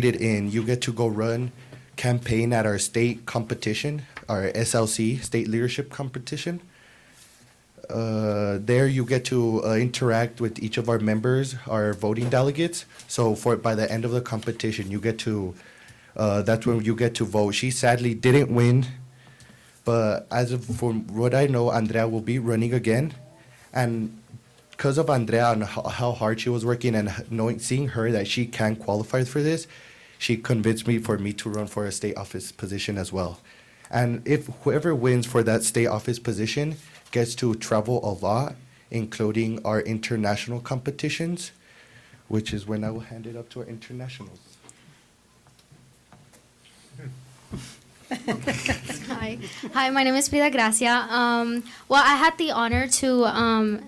in, you get to go run campaign at our state competition, our SLC, state leadership competition. There you get to interact with each of our members, our voting delegates. So by the end of the competition, you get to, that's when you get to vote. She sadly didn't win, but from what I know, Andrea will be running again. And because of Andrea and how hard she was working and seeing her that she can qualify for this, she convinced me for me to run for a state office position as well. And if whoever wins for that state office position gets to travel a lot, including our international competitions, which is when I will hand it up to our internationals. Hi, my name is Frida Gracia. Well, I had the honor to,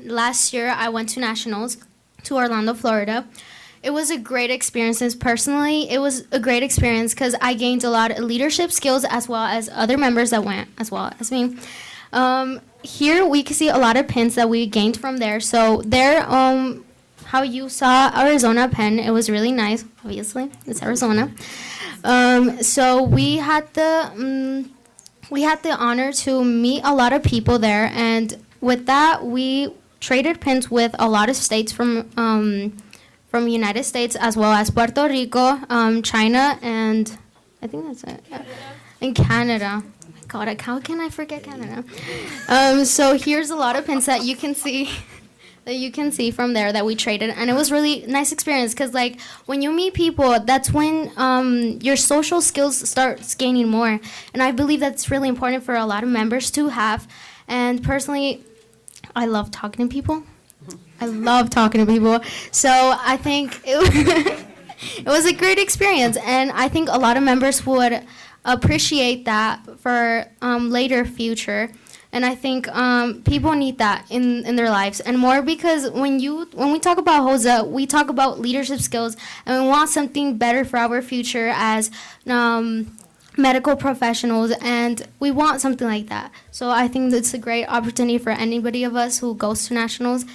last year I went to nationals to Orlando, Florida. It was a great experience. Personally, it was a great experience because I gained a lot of leadership skills as well as other members that went as well as me. Here we can see a lot of pins that we gained from there. So there, how you saw Arizona pin, it was really nice. Obviously, it's Arizona. So we had the honor to meet a lot of people there, and with that we traded pins with a lot of states from United States as well as Puerto Rico, China, and I think that's it. And Canada. Oh my God, how can I forget Canada? So here's a lot of pins that you can see. That you can see from there that we traded, and it was really nice experience because like when you meet people, that's when your social skills starts gaining more, and I believe that's really important for a lot of members to have. And personally, I love talking to people. I love talking to people, so I think it was a great experience, and I think a lot of members would appreciate that for later future. And I think people need that in their lives and more because when we talk about HOSA, we talk about leadership skills and we want something better for our future as medical professionals, and we want something like that. So I think it's a great opportunity for anybody of us who goes to nationals,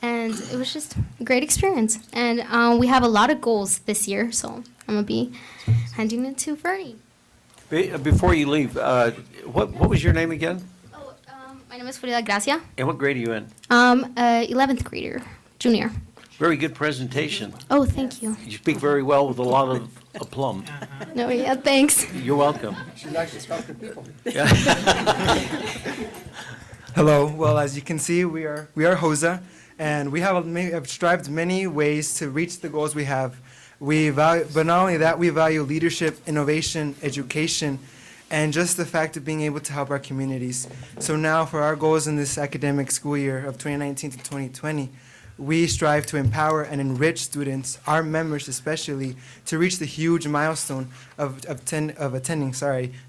and it was just a great experience. And we have a lot of goals this year, so I'm gonna be handing it to Fernie. Before you leave, what was your name again? My name is Frida Gracia. And what grade are you in? 11th grader, junior. Very good presentation. Oh, thank you. You speak very well with a lot of aplomb. No, yeah, thanks. You're welcome. She likes to talk to people. Hello. Well, as you can see, we are HOSA, and we have strived many ways to reach the goals we have. But not only that, we value leadership, innovation, education, and just the fact of being able to help our communities. So now for our goals in this academic school year of 2019 to 2020, we strive to empower and enrich students, our members especially, to reach the huge milestone of attending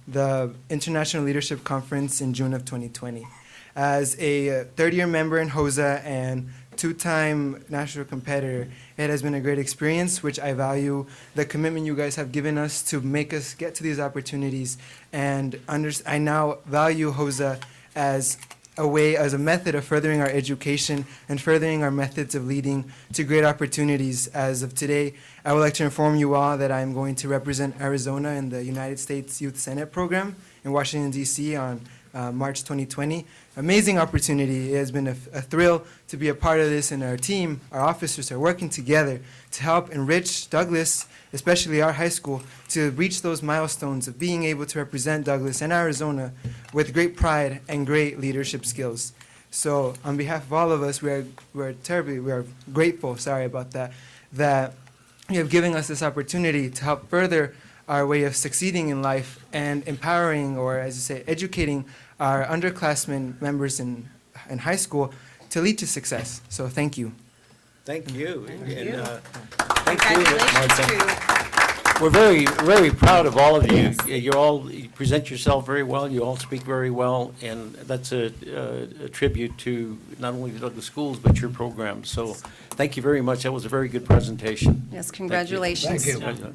the International Leadership Conference in June of 2020. As a third-year member in HOSA and two-time national competitor, it has been a great experience, which I value the commitment you guys have given us to make us get to these opportunities. And I now value HOSA as a method of furthering our education and furthering our methods of leading to great opportunities. As of today, I would like to inform you all that I'm going to represent Arizona in the United States Youth Senate program in Washington, D.C. on March 2020. Amazing opportunity. It has been a thrill to be a part of this, and our team, our officers are working together to help enrich Douglas, especially our high school, to reach those milestones of being able to represent Douglas and Arizona with great pride and great leadership skills. So on behalf of all of us, we are grateful, that you have given us this opportunity to help further our way of succeeding in life and empowering, or as you say, educating our underclassmen members in high school to lead to success. So thank you. Thank you. Thank you. Thank you, Congratulations Martha. We're very, very proud of all of you. You present yourself very well. You all speak very well, and that's a tribute to not only the Douglas schools but your program. So thank you very much. That was a very good presentation. Yes, congratulations. Thank you.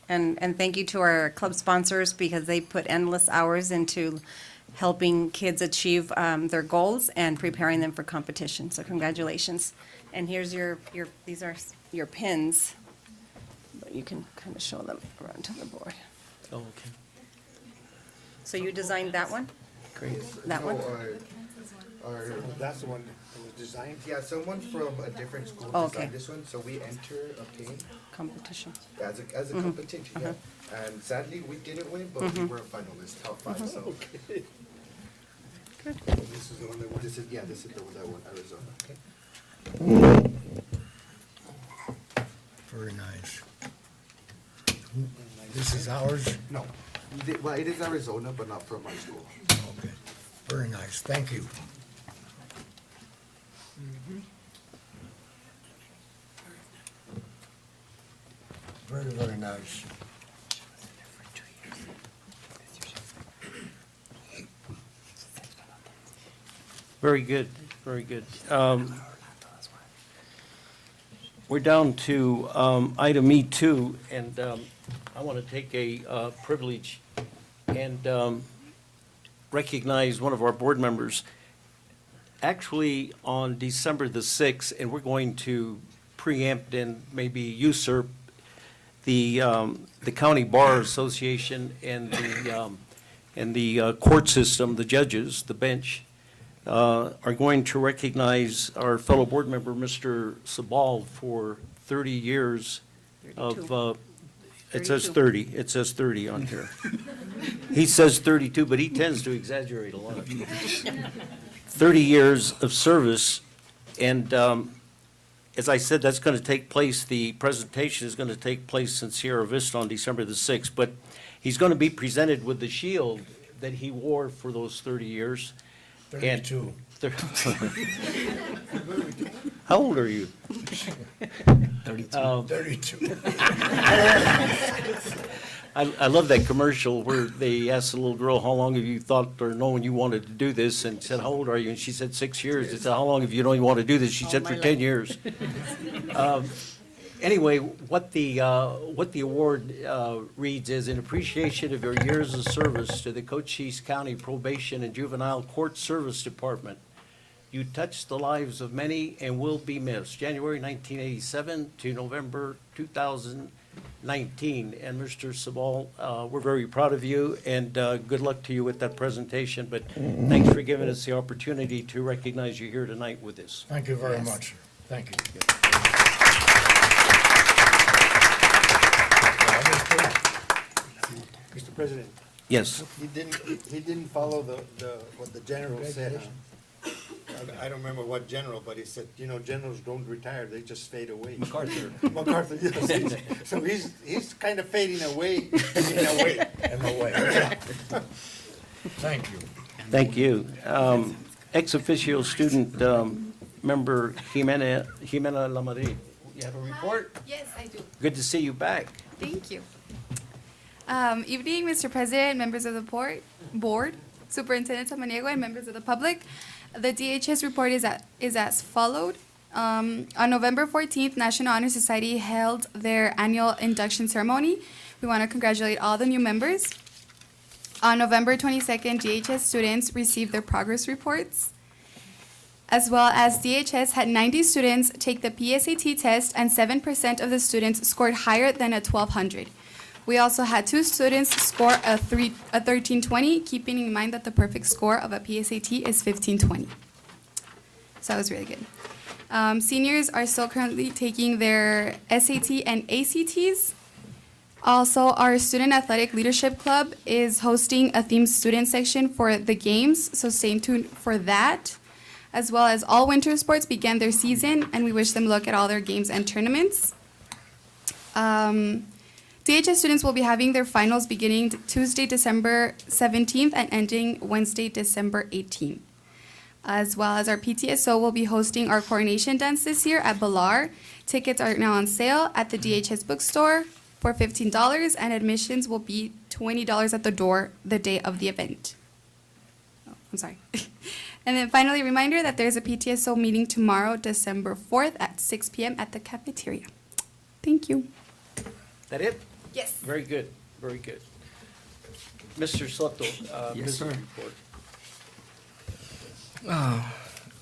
And thank you to our club sponsors because they put endless hours into helping kids achieve their goals and preparing them for competition. So congratulations. And here's these are your pins. you can kind of show them around to the board. Oh, okay, So you designed that one? great. That one? That's the one that was designed. Yeah, someone from a different school Oh, okay. designed this one, so we enter a pin Competition. as a competition, yeah. And sadly, we didn't win, but we were a finalist, top 5, so. This is the one that was. This is the one that won Arizona. Very nice. This is ours? No, well, it is Arizona, but not from my school. Okay. Very nice. Thank you. Very, very nice. Very good, very good. We're down to item E2, and I want to take a privilege and recognize one of our board members. Actually, on December the 6th, and we're going to preempt and maybe usurp the County Bar Association and the court system, the judges, the bench, are going to recognize our fellow board member, Mr. Sabal, for 30 years of, it says 30, it says 30 on here. He says 32, but he tends to exaggerate a lot. 30 years of service, and as I said, that's going to take place, the presentation is going to take place in Sierra Vista on December the 6th, but he's going to be presented with the shield that he wore for those 30 years. 32. How old are you? 32. I love that commercial where they asked the little girl, how long have you thought or known you wanted to do this? And said, how old are you? And she said, 6 years. They said, how long have you known you want to do this? She said, for 10 years. Anyway, what the award reads is in appreciation of your years of service to the Cochise County Probation and Juvenile Court Service Department. You touched the lives of many and will be missed. January 1987 to November 2019. And Mr. Sabal, we're very proud of you, and good luck to you with that presentation. But thanks for giving us the opportunity to recognize you here tonight with this. Thank you very much. Thank you. Mr. President, Yes. he didn't follow what the general said. I don't remember what general, but he said, generals don't retire, they just fade away. MacArthur. MacArthur, yes. So he's kind of fading away in a way. In a way. Thank you. Thank you. Ex officio student member Jimena Lamadrid. You have a report? Yes, I do. Good to see you back. Thank you. Evening, Mr. President, members of the board, Superintendent Samaniego, and members of the public. The DHS report is as followed. On November 14th, National Honor Society held their annual induction ceremony. We want to congratulate all the new members. On November 22nd, DHS students received their progress reports, as well as DHS had 90 students take the PSAT test, and 7% of the students scored higher than a 1200. We also had 2 students score a 1320, keeping in mind that the perfect score of a PSAT is 1520. So that was really good. Seniors are still currently taking their SAT and ACTs. Also, our Student Athletic Leadership Club is hosting a themed student section for the games, so stay tuned for that. As well as all winter sports began their season, and we wish them luck at all their games and tournaments. DHS students will be having their finals beginning Tuesday, December 17th and ending Wednesday, December 18th. As well as our PTSO will be hosting our coronation dance this year at Balar. Tickets are now on sale at the DHS bookstore for $15, and admissions will be $20 at the door the day of the event. Oh, I'm sorry. And then finally, a reminder that there's a PTSO meeting tomorrow, December 4th at 6 p.m. at the cafeteria. Thank you. That it? Yes. Very good, very good. Mr. Soto, Yes, business sir. report.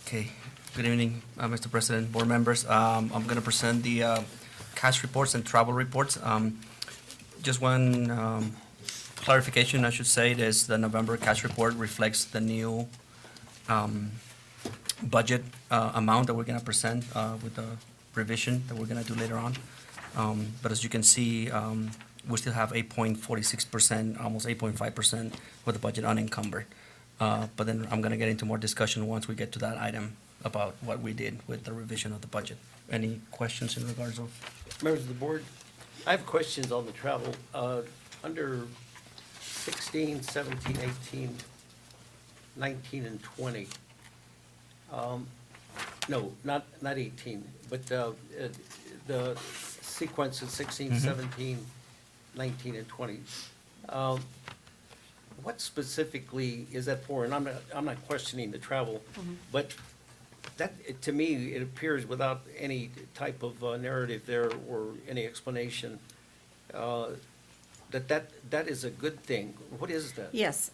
Okay, good evening, Mr. President, board members. I'm going to present the cash reports and travel reports. Just one clarification, I should say, is the November cash report reflects the new budget amount that we're going to present with the revision that we're going to do later on. But as you can see, we still have 8.46%, almost 8.5% with the budget unencumbered. But then I'm going to get into more discussion once we get to that item about what we did with the revision of the budget. Any questions in regards of? Members of the board, I have questions on the travel. Under 16, 17, 18, 19, and 20. No, not 18, but the sequence of 16, 17, 19, and 20. What specifically is that for? And I'm not questioning the travel, but that, to me, it appears without any type of narrative there or any explanation, that is a good thing. What is that? Yes,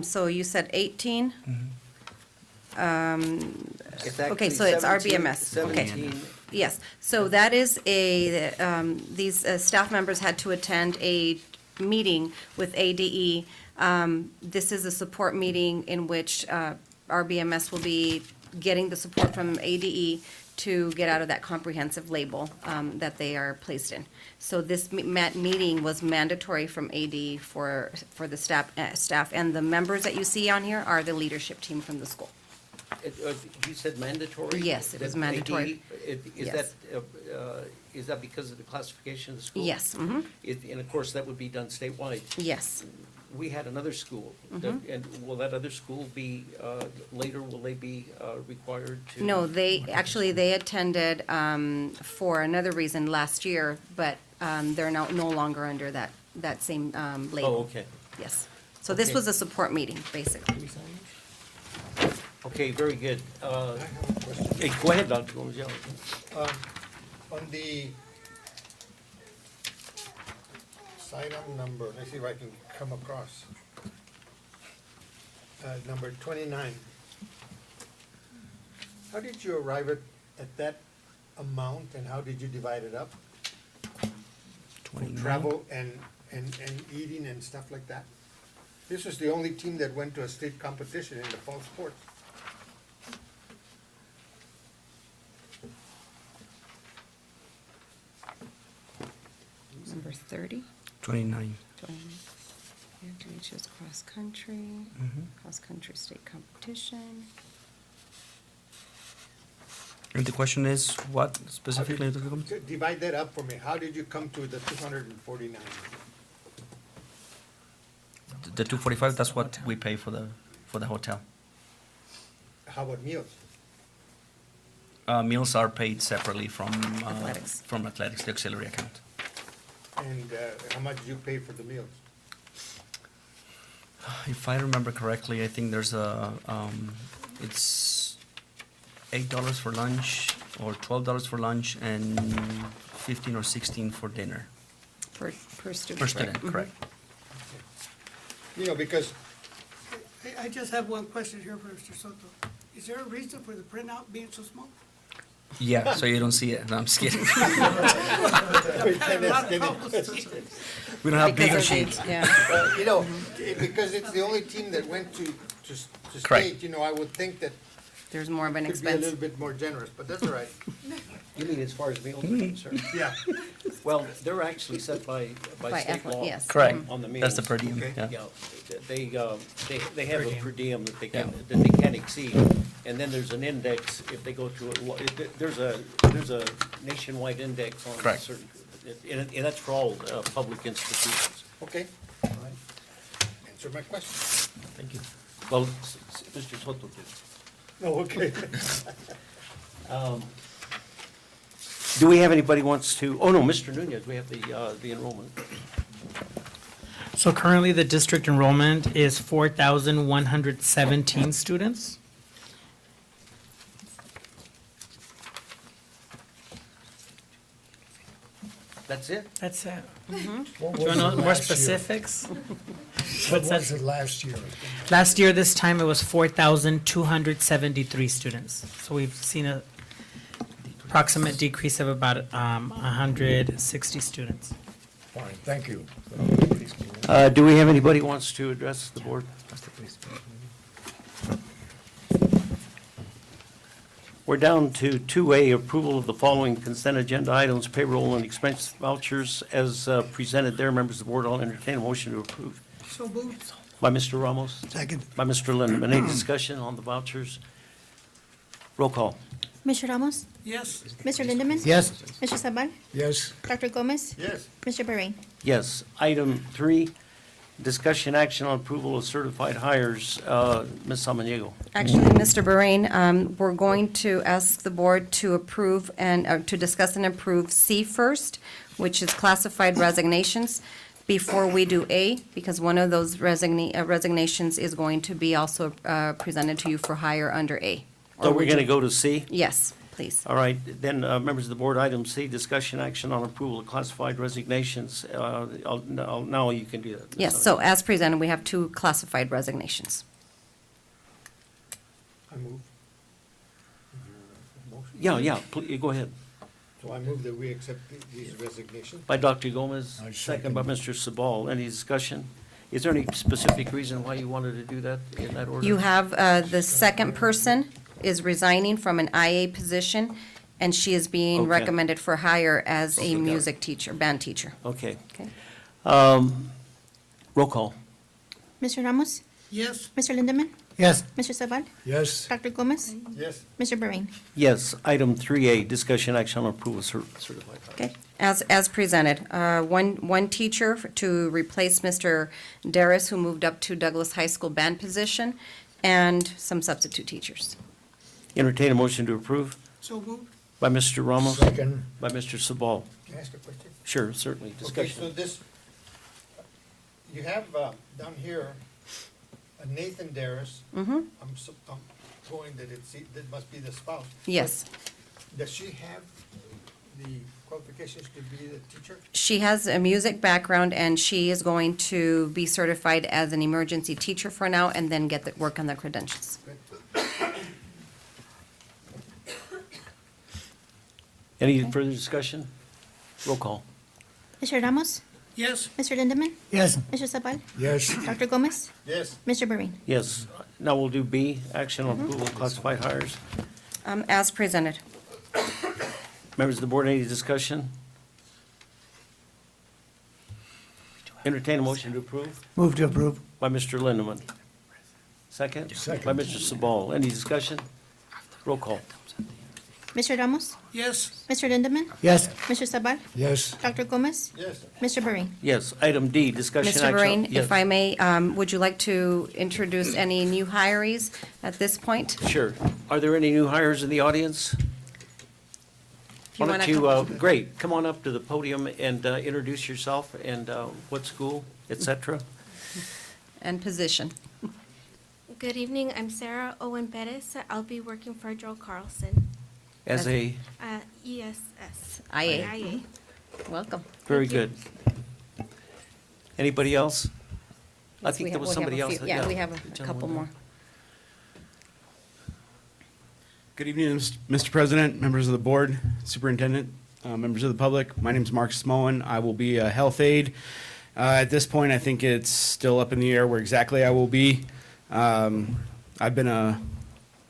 so you said 18? It's Okay, actually so it's 17, RBMS. Okay. 17. Yes, so that is these staff members had to attend a meeting with ADE. This is a support meeting in which RBMS will be getting the support from ADE to get out of that comprehensive label that they are placed in. So this meeting was mandatory from ADE for the staff, and the members that you see on here are the leadership team from the school. You said mandatory? Yes, it was That mandatory. Is is that because of the classification of the school? Yes, And of course, that would be done statewide. yes. We had another school, and will that other school be, later, will they be required to? No, they attended for another reason last year, but they're now no longer under that same label. Oh, okay. Yes. So this Okay. was a support meeting, basically. Okay, very good. I have a question. Hey, go ahead, Dr. Gomez. On the item number, let's see if I can come across. Number 29. How did you arrive at that amount, and how did you divide it up? For 29? travel and eating and stuff like that? This was the only team that went to a state competition in the fall sports. Number 30. 29. DHS cross-country state competition. And the question is, what specifically? Divide that up for me. How did you come to the 249? The 245, that's what we pay for the hotel. How about meals? Meals are paid separately from Athletics. from athletics, the auxiliary account. And how much do you pay for the meals? If I remember correctly, I think there's it's $8 for lunch or $12 for lunch and 15 or 16 for dinner Per student. per student, right? correct? You know, because I just have one question here for Mr. Soto. Is there a reason for the printout being so small? Yeah, so you don't see it. No, I'm just kidding. We don't have bigger Because of the- sheets. Yeah. you know, because it's the only team that went to Correct. state, you know, I would think that There's more of an could be a little expense. bit more generous, but that's all right. You mean as far as meals are concerned? Yeah. Well, they're actually set by By state effort, law. yes. Correct. On the meals. That's the per diem. Okay. Yeah. Yeah, they have a per diem that they can, Yeah. that they can't exceed. And then there's an index, if they go to, there's a nationwide index on Correct. certain, and that's for all public institutions. Okay, all right. Answer my question. Thank you. Well, Mr. Soto did. No, okay. Do we have anybody wants to, oh no, Mr. Nunez, we have the enrollment. So currently, the district enrollment is 4,117 students. That's it? That's it. What Do you was want to it know more last year? specifics? What was it last year? Last year, this time, it was 4,273 students. So we've seen approximate decrease of about 160 students. Fine, thank you. Do we have anybody who wants to address the board? We're down to 2A, approval of the following consent agenda items, payroll and expense vouchers as presented there. Members of the board, I'll entertain a motion to approve. So moved. By Mr. Ramos, Second. by Mr. Lindeman. Any discussion on the vouchers? Roll call. Mr. Ramos? Yes. Mr. Lindemann? Yes. Mr. Sabal? Yes. Dr. Gomez? Yes. Mr. Bahrain? Yes. Item 3, discussion action on approval of certified hires. Ms. Samaniego. Actually, Mr. Bahrain, we're going to ask the board to approve and to discuss and approve C first, which is classified resignations, before we do A, because one of those resignations is going to be also presented to you for hire under A. So Or we're would going to you- go to C? Yes, please. All right, then, members of the board, item C, discussion action on approval of classified resignations. Now you can do that. Ms. Yes, so as presented, we have 2 classified resignations. I move. Yeah, please, go ahead. So I move that we accept these resignations. By Dr. Gomez, I second by second. Mr. Sabal. Any discussion? Is there any specific reason why you wanted to do that in that order? You have, the second person is resigning from an IA position, and she is being Okay. recommended for hire as Okay, a got it. music teacher, band teacher. Okay. Okay. Roll call. Mr. Ramos? Yes. Mr. Lindemann? Yes. Mr. Sabal? Yes. Dr. Gomez? Yes. Mr. Bahrain? Yes, item 3A, discussion action on approval of certified hires. Okay, as presented, one teacher to replace Mr. Darris, who moved up to Douglas High School band position, and some substitute teachers. Entertain a motion to approve So moved. by Mr. Ramos, Second. by Mr. Sabal. Can I ask a question? Sure, certainly. Okay, so Discussion. this, you have down here, Nathan Darris. Mm-hmm, I'm going that that must be the spouse. yes. Does she have the qualifications to be the teacher? She has a music background, and she is going to be certified as an emergency teacher for now, and then work on the credentials. Any further discussion? Roll call. Mr. Ramos? Yes. Mr. Lindemann? Yes. Mr. Sabal? Yes. Dr. Gomez? Yes. Mr. Bahrain? Yes. Now we'll do B, action on approval of classified hires. As presented. Members of the board, any discussion? Entertain a motion to approve Move to approve. by Mr. Lindemann. Second? Second. By Mr. Sabal. Any discussion? Roll call. Mr. Ramos? Yes. Mr. Lindemann? Yes. Mr. Sabal? Yes. Dr. Gomez? Yes. Mr. Bahrain? Yes. Item D, discussion Mr. action. Bahrain, Yes. if I may, would you like to introduce any new hirees at this point? Sure. Are there any new hires in the audience? If you Why don't wanna you, great, come on up to the podium and introduce yourself and what school, et cetera. And position. Good evening, I'm Sarah Owen Perez. I'll be working for Joe Carlson, As a, ESS. IA. Welcome. very Thank you. good. Anybody else? I We think there have- was we have somebody a else. few- Yeah, we have a Gentleman couple there. more. Good evening, Mr. President, members of the board, superintendent, members of the public. My name is Mark Smoen. I will be a health aide. At this point, I think it's still up in the air where exactly I will be. I've been a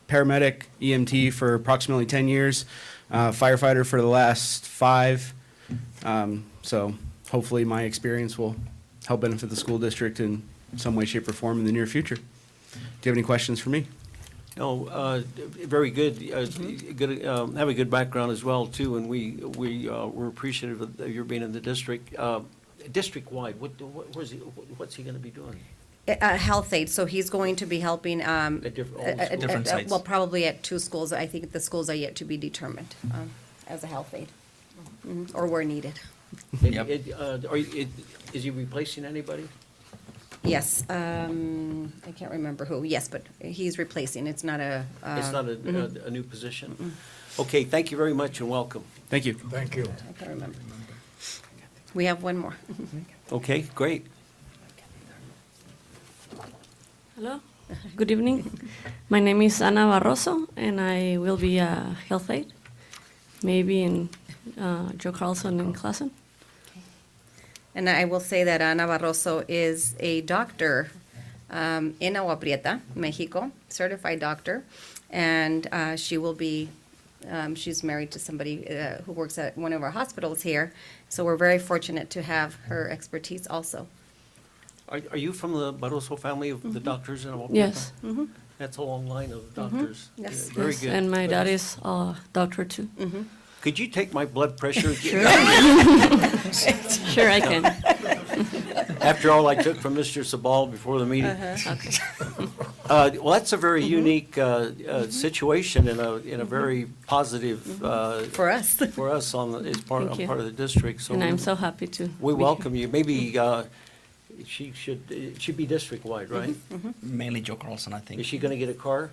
paramedic, EMT for approximately 10 years, firefighter for the last 5. So hopefully my experience will help benefit the school district in some way, shape, or form in the near future. Do you have any questions for me? No, very good. Good, have a good background as well, too, and we're appreciative of your being in the district. District-wide, what's he gonna be doing? A health aide, so he's going to be helping, At all schools? Different sites. well, probably at 2 schools. I think the schools are yet to be determined, as a health aide, or where needed. Yep. Is he replacing anybody? Yes, I can't remember who, yes, but he's replacing, it's not a. It's not a new position? Okay, thank you very much and welcome. Thank you. Thank you. I can't remember. We have one more. Okay, great. Hello, good evening. My name is Ana Barroso, and I will be a health aide. maybe in Joe Carlson in Classen. And I will say that Ana Barroso is a doctor in Agua Prieta, Mexico, certified doctor. And she will be, she's married to somebody who works at one of our hospitals here. So we're very fortunate to have her expertise also. Are you from the Barroso family of the doctors in Agua Prieta? Yes. Mhm. That's a long line of doctors. Yes. Very Yes, good. and my dad is a doctor too. Could you take my blood pressure? Sure. Sure, I can. After all I took from Mr. Sabal before the meeting. Okay. Well, that's a very unique situation in a very positive. For us. For us as part Thank you. of the district. So And I'm so happy to. we be here. welcome you. Maybe she should be district-wide, right? Mainly Joe Carlson, I think. Is she going to get a car?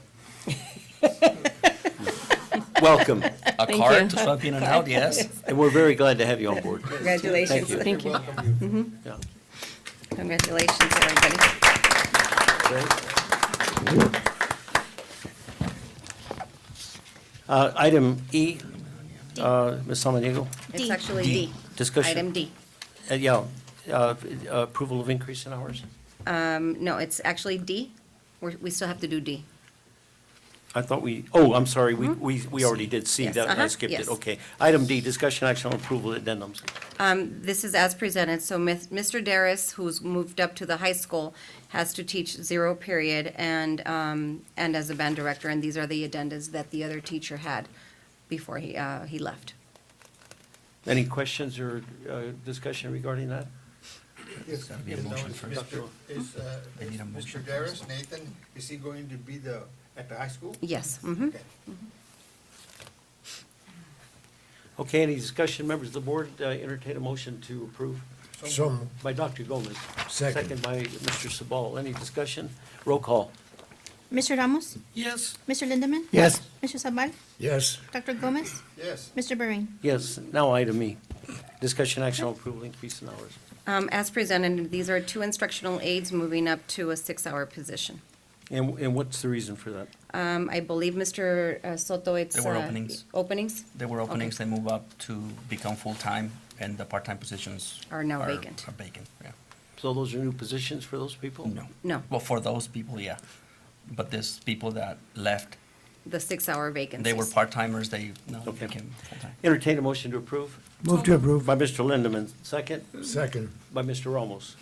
Welcome. A Thank car you. to swap in and out, yes. And we're very glad to have you on board. Congratulations. Thank you. Thank you. Yeah. Congratulations, everybody. Item E, Ms. Samaniego, It's actually D. D. Discussion. Item D. Yeah, approval of increase in hours. No, it's actually D. We still have to do D. I thought I'm sorry, we already did C, Yes, that, I uh-huh, skipped it, yes. okay. Item D, discussion action on approval of addendums. This is as presented, so Mr. Darris, who's moved up to the high school, has to teach 0 period and as a band director, and these are the addendas that the other teacher had before he left. Any questions or discussion regarding that? Yes, gotta be a motion first. Is They need a Mr. motion Darris, Nathan, is he going to be at the high school? Yes. Okay. Okay, any discussion, members of the board, entertain a motion to approve? So moved. By Dr. Gomez. Second. By Mr. Sabal. Any discussion? Roll call. Mr. Ramos? Yes. Mr. Lindemann? Yes. Mr. Sabal? Yes. Dr. Gomez? Yes. Mr. Bahrain? Yes, now item E, discussion action on approval increase in hours. As presented, these are 2 instructional aides moving up to a 6-hour position. And what's the reason for that? I believe, Mr. Soto, it's. There were openings. Openings? There were openings, they move up to become full-time, and the part-time positions Are now vacant. Are vacant, yeah. So those are new positions for those people? No. No, Well, for those people, yeah. But there's people that left, the 6-hour vacancies. they were part-timers, they now Okay. became full-time. Entertain a motion to approve Move to approve. by Mr. Lindemann, second Second. by Mr. Ramos.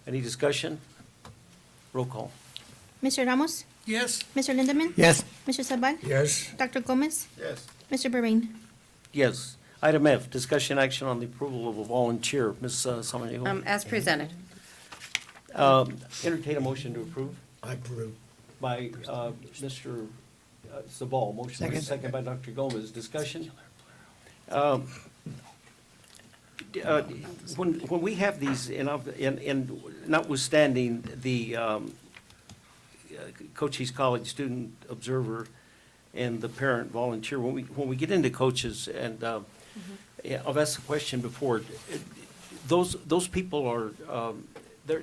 Any discussion? Roll call. Mr. Ramos? Yes. Mr. Lindemann? Yes. Mr. Sabal? Yes. Dr. Gomez? Yes. Mr. Bahrain? Yes. Item F, discussion action on the approval of a volunteer. Ms. Samaniego? As presented. Entertain a motion to approve I approve. by Mr. Sabal. Motion by second by Dr. Gomez. Discussion? When we have these, and notwithstanding the Cochise College Student Observer and the parent volunteer, when we get into coaches, and yeah, I've asked the question before, those people are, they're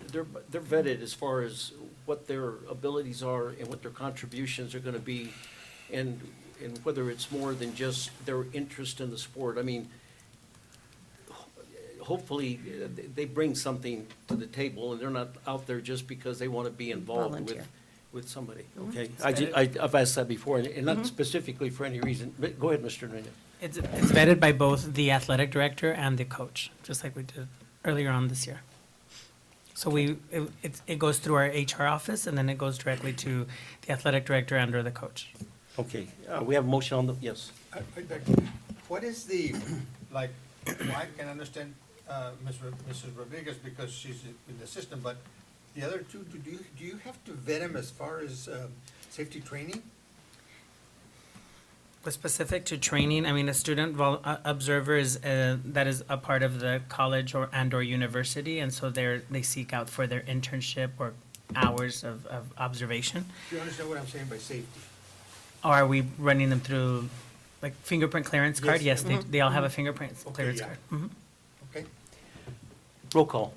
vetted as far as what their abilities are and what their contributions are gonna be, and whether it's more than just their interest in the sport. I mean, hopefully, they bring something to the table, and they're not out there just because they want to be involved Volunteer. with somebody, okay? I've asked that before, and not specifically for any reason, but go ahead, Mr. Nunez. It's vetted by both the athletic director and the coach, just like we did earlier on this year. So it goes through our HR office, and then it goes directly to the athletic director and/or the coach. Okay, we have a motion on the, yes. What is the, like, I can understand Mrs. Rodriguez because she's in the system, but the other two, do you have to vet them as far as safety training? But specific to training, I mean, a student observer is, that is a part of the college or university, and so they seek out for their internship or hours of observation. Do you understand what I'm saying by safety? Or are we running them through, like, fingerprint clearance card? Yes. Yes, they all have a fingerprint Okay, clearance yeah. card. Mhm. Okay. Roll call.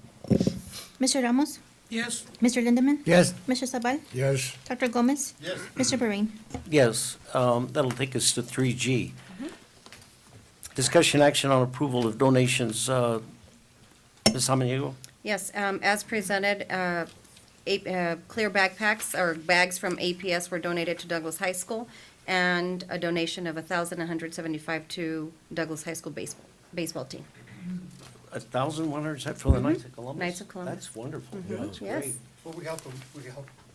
Mr. Ramos? Yes. Mr. Lindemann? Yes. Mr. Sabal? Yes. Dr. Gomez? Yes. Mr. Bahrain? Yes, that'll take us to 3G. Discussion action on approval of donations. Ms. Samaniego? Yes, as presented, clear backpacks or bags from APS were donated to Douglas High School, and a donation of $1,175 to Douglas High School baseball team. 1,100, is that for the Knights of Columbus? Knights of Columbus. That's wonderful. Mhm. That's Yes. great. Well, we help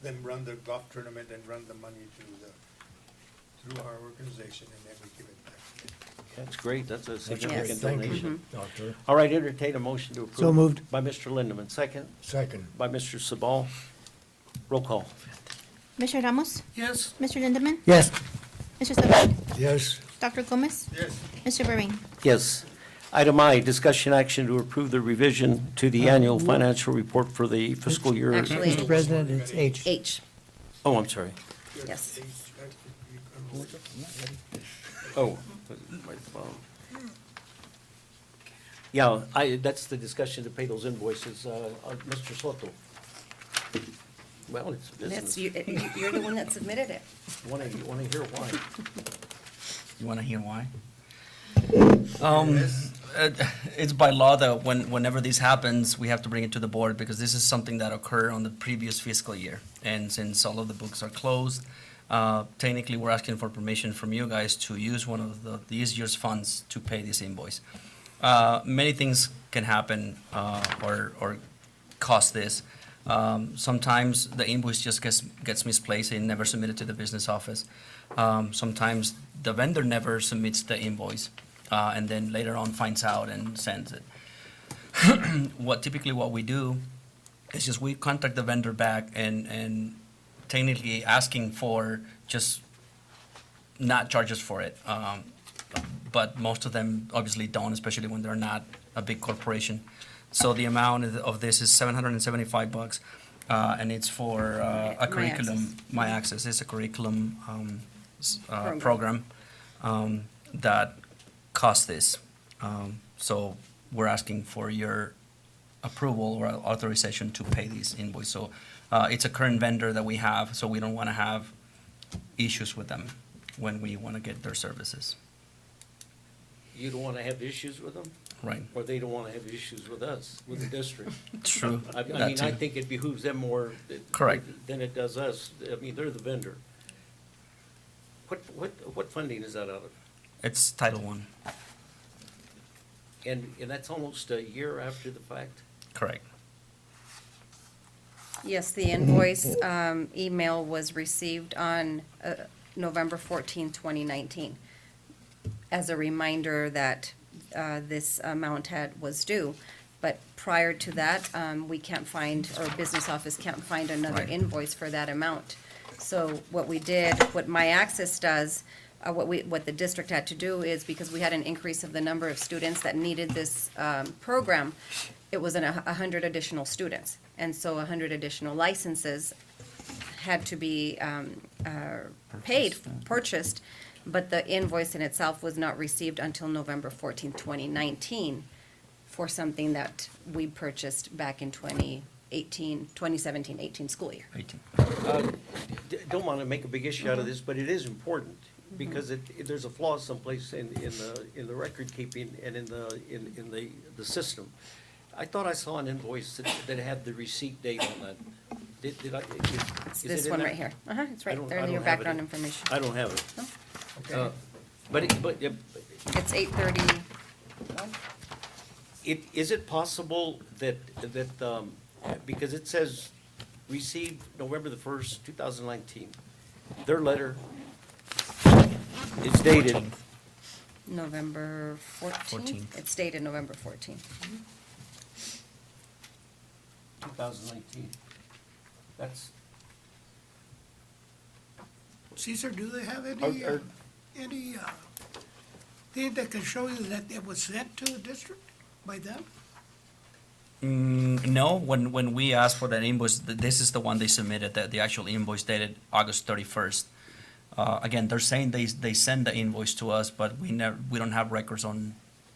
them run the golf tournament and run the money through our organization, and then we give it back. That's great. That's a Yes. significant Thank you, donation. Doctor. All right, entertain a motion to approve. So moved. By Mr. Lindeman, second. Second. By Mr. Sabal. Roll call. Mr. Ramos? Yes. Mr. Lindemann? Yes. Mr. Sabag? Yes. Dr. Gomez? Yes. Mr. Berving? Yes. Item I, discussion action to approve the revision to the annual financial report for the fiscal year. Actually, Mr. President, it's H. H, Oh, I'm sorry. yes. Oh, my phone. Yeah, that's the discussion to pay those invoices. Mr. Soto. Well, it's That's, business. you're the one that submitted it. Want to hear why? You want to hear why? It's by law that whenever this happens, we have to bring it to the board because this is something that occurred on the previous fiscal year. And since all of the books are closed, technically, we're asking for permission from you guys to use one of this year's funds to pay this invoice. Many things can happen or cost this. Sometimes the invoice just gets misplaced and never submitted to the business office. Sometimes the vendor never submits the invoice and then later on finds out and sends it. What we do is just we contact the vendor back and technically asking for just not charges for it. But most of them obviously don't, especially when they're not a big corporation. So the amount of this is $775, and it's for a curriculum. My Access is a curriculum program that costs this. So we're asking for your approval or authorization to pay this invoice. So it's a current vendor that we have, so we don't want to have issues with them when we want to get their services. You don't want to have issues with them? Right. Or they don't want to have issues with us, with the district? True. I That mean, I too. think it behooves them more. Correct. Than it does us. I mean, they're the vendor. What funding is that out of? It's Title I. And that's almost a year after the fact? Correct. Yes, the invoice email was received on November 14, 2019, as a reminder that this amount was due. But prior to that, we can't find, or business office can't find another Right. invoice for that amount. So what we did, what My Access does, what the district had to do is, because we had an increase of the number of students that needed this program, it was 100 additional students. And so 100 additional licenses had to be purchased, but the invoice in itself was not received until November 14, 2019, for something that we purchased back in 2017-18 school year. 18. Don't want to make a big issue out of this, but it is important, because there's a flaw someplace in the record keeping and in the system. I thought I saw an invoice that had the receipt date on that. Did I? It's is it this in one there? right here. It's I right don't- there I in your don't have it. background information. I don't have it. No? Uh, But It's 8:30. is it possible that, because it says received November the 1st, 2019, their letter is dated, November 14th? 14th. It's dated November 14th. 2019. That's, Caesar, do they have any, Are- any thing that can show you that it was sent to the district by them? No, when we asked for that invoice, this is the one they submitted, the actual invoice dated August 31st. Again, they're saying they send the invoice to us, but we don't have records on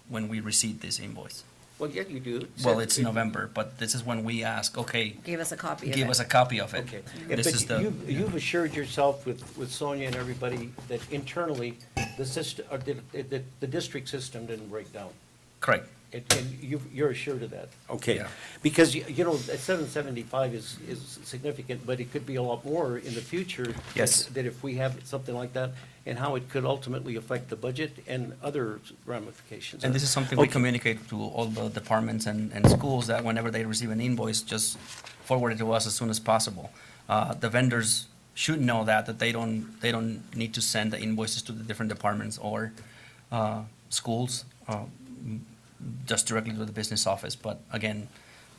when we received this invoice. well, yeah, you do. Well, it's November, but this is when we ask, okay, Give us a copy of it. give us a copy of it. Okay. This is But the, you've assured yourself with Sonia and everybody that internally, the system, or the district system didn't break down. Correct. And you're assured of that? Okay. Yeah. Because, you know, at 775 is significant, but it could be a lot more in the future. Yes. That if we have something like that, and how it could ultimately affect the budget and other ramifications. And this is something we Okay. communicate to all the departments and schools, that whenever they receive an invoice, just forward it to us as soon as possible. The vendors should know that they don't need to send the invoices to the different departments or schools, just directly to the business office. But again,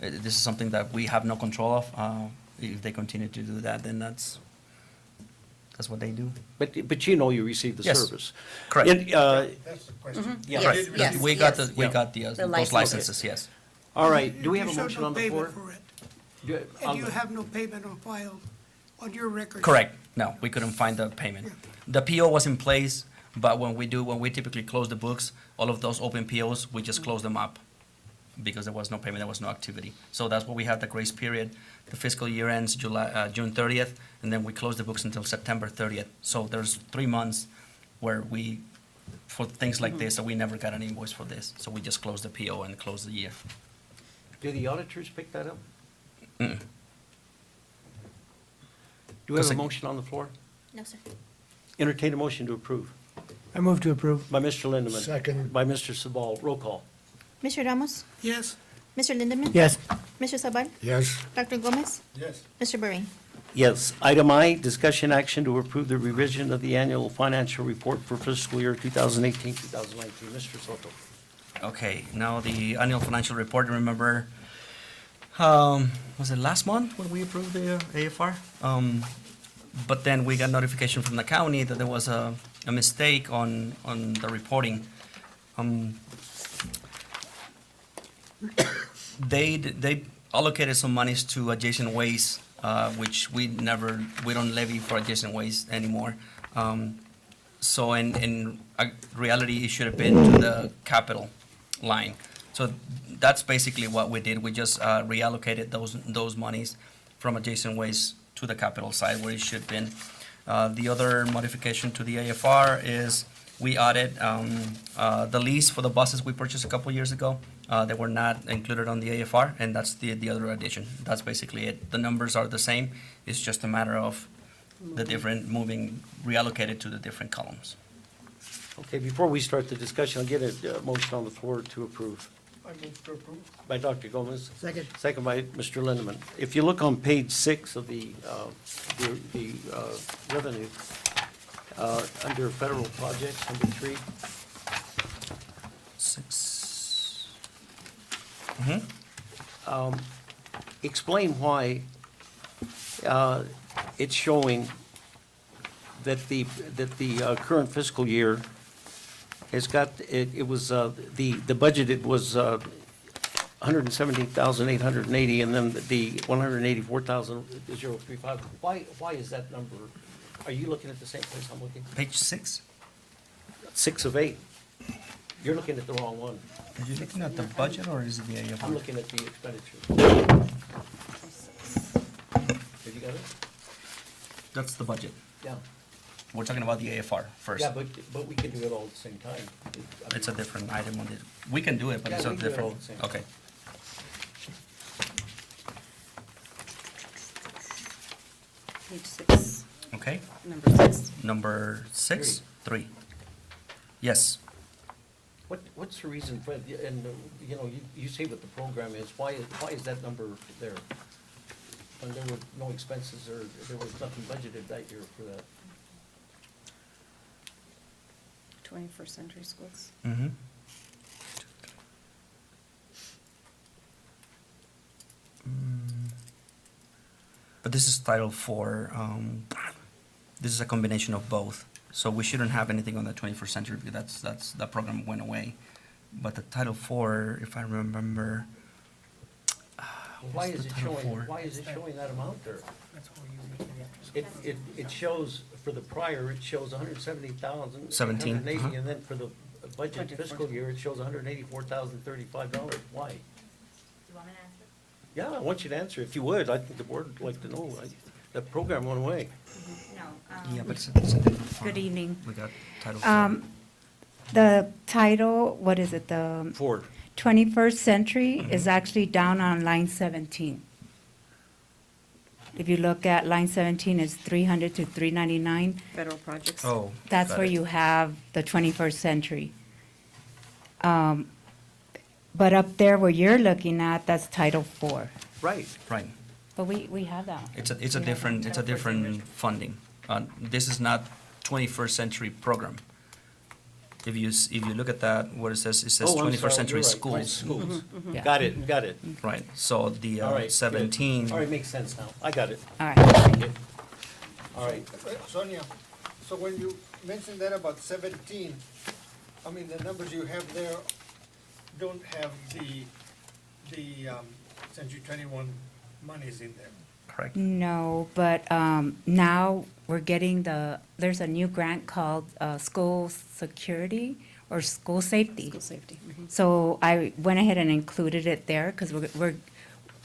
this is something that we have no control of. If they continue to do that, then that's what they do. But you know you received the Yes. service. Correct. And, That's the question. Yeah. Correct. Did Yes, We got yes. we Yeah. got The those license. licenses, yes. all right, do we You have a showed motion no on the payment floor? for it. Do- And on you the- have no payment on file on your record. Correct. No, we couldn't find the payment. The PO was in place, but when we typically close the books, all of those open POs, we just close them up because there was no payment, there was no activity. So that's why we have the grace period. The fiscal year ends June 30th, and then we close the books until September 30th. So there's 3 months where for things like this, so we never got an invoice for this. So we just close the PO and close the year. Do the auditors pick that up? Mm-mm. Do we have a Does it- motion on the floor? No, sir. Entertain a motion to approve. I move to approve. By Mr. Lindeman. Second. By Mr. Sabal. Roll call. Mr. Ramos? Yes. Mr. Lindemann? Yes. Mr. Sabal? Yes. Dr. Gomez? Yes. Mr. Bahrain? Yes. Item I, discussion action to approve the revision of the annual financial report for fiscal year 2018, 2019. Mr. Soto. Okay, now the annual financial report, remember, was it last month when we approved the AFR? But then we got notification from the county that there was a mistake on the reporting. They allocated some monies to adjacent ways, which we don't levy for adjacent ways anymore. So in reality, it should have been to the capital line. So that's basically what we did. We just reallocated those monies from adjacent ways to the capital side where it should have been. The other modification to the AFR is we added the lease for the buses we purchased a couple years ago. They were not included on the AFR, and that's the other addition. That's basically it. The numbers are the same. It's just a matter of the different reallocated to the different columns. Okay, before we start the discussion, I'll get a motion on the floor to approve. I move to approve. By Dr. Gomez. Second. Second by Mr. Lindeman. If you look on page 6 of the revenue, under federal projects, number 3, 6. explain why it's showing that the current fiscal year has got, it was, the budget, it was 117,880, and then the 184,035. Why is that number? Are you looking at the same place I'm looking? Page 6? 6 of 8. You're looking at the wrong one. Are you looking at the budget or is it the AFR? I'm looking at the expenditure. Have you got it? That's the budget. Yeah. We're talking about the AFR first. Yeah, but we can do it all at the same time. It's a different item on it. We can do it, but Yeah, it's a we can do it all different, at the same time. okay. Page 6, Okay, number 6. number 6, 3. Yes. What's the reason for, and, you know, you see what the program is, why is that number there? When there were no expenses or there was nothing budgeted that year for that? 21st Century Schools. Mm-hmm. But this is Title IV. This is a combination of both. So we shouldn't have anything on the 21st century because that program went away. But the Title IV, if I remember. Why what's is the it Title showing, IV? why is it showing that amount there? It shows, for the prior, it shows 170,000. 17, 180, and then for the budget fiscal year, it shows $184,035. Why? You want me to answer? Yeah, I want you to answer, if you would. I think the board would like to know. That program went away. Yeah, but it's a different fund. Good evening. We got Title Um, The title, what is it, the 4. 21st Century is actually down on line 17. If you look at line 17, it's 300 to 399. Federal projects. Oh. That's got where it. you have the 21st Century. But up there where you're looking at, that's Title IV. Right. Right. But we have that. It's a We have different, that. it's a different funding. This is not 21st century program. If you look at that, what it says Oh, I'm 21st sorry, century you're right, right, schools. schools. Yeah. Got it. Right, so the All right, good. 17. All right, makes sense now. I got it. All right. Okay. All right. Sonia, so when you mentioned that about 17, I mean, the numbers you have there don't have the Century 21 monies in there. Correct. No, but now we're getting there's a new grant called School Security or School Safety. School safety. So I went ahead and included it there because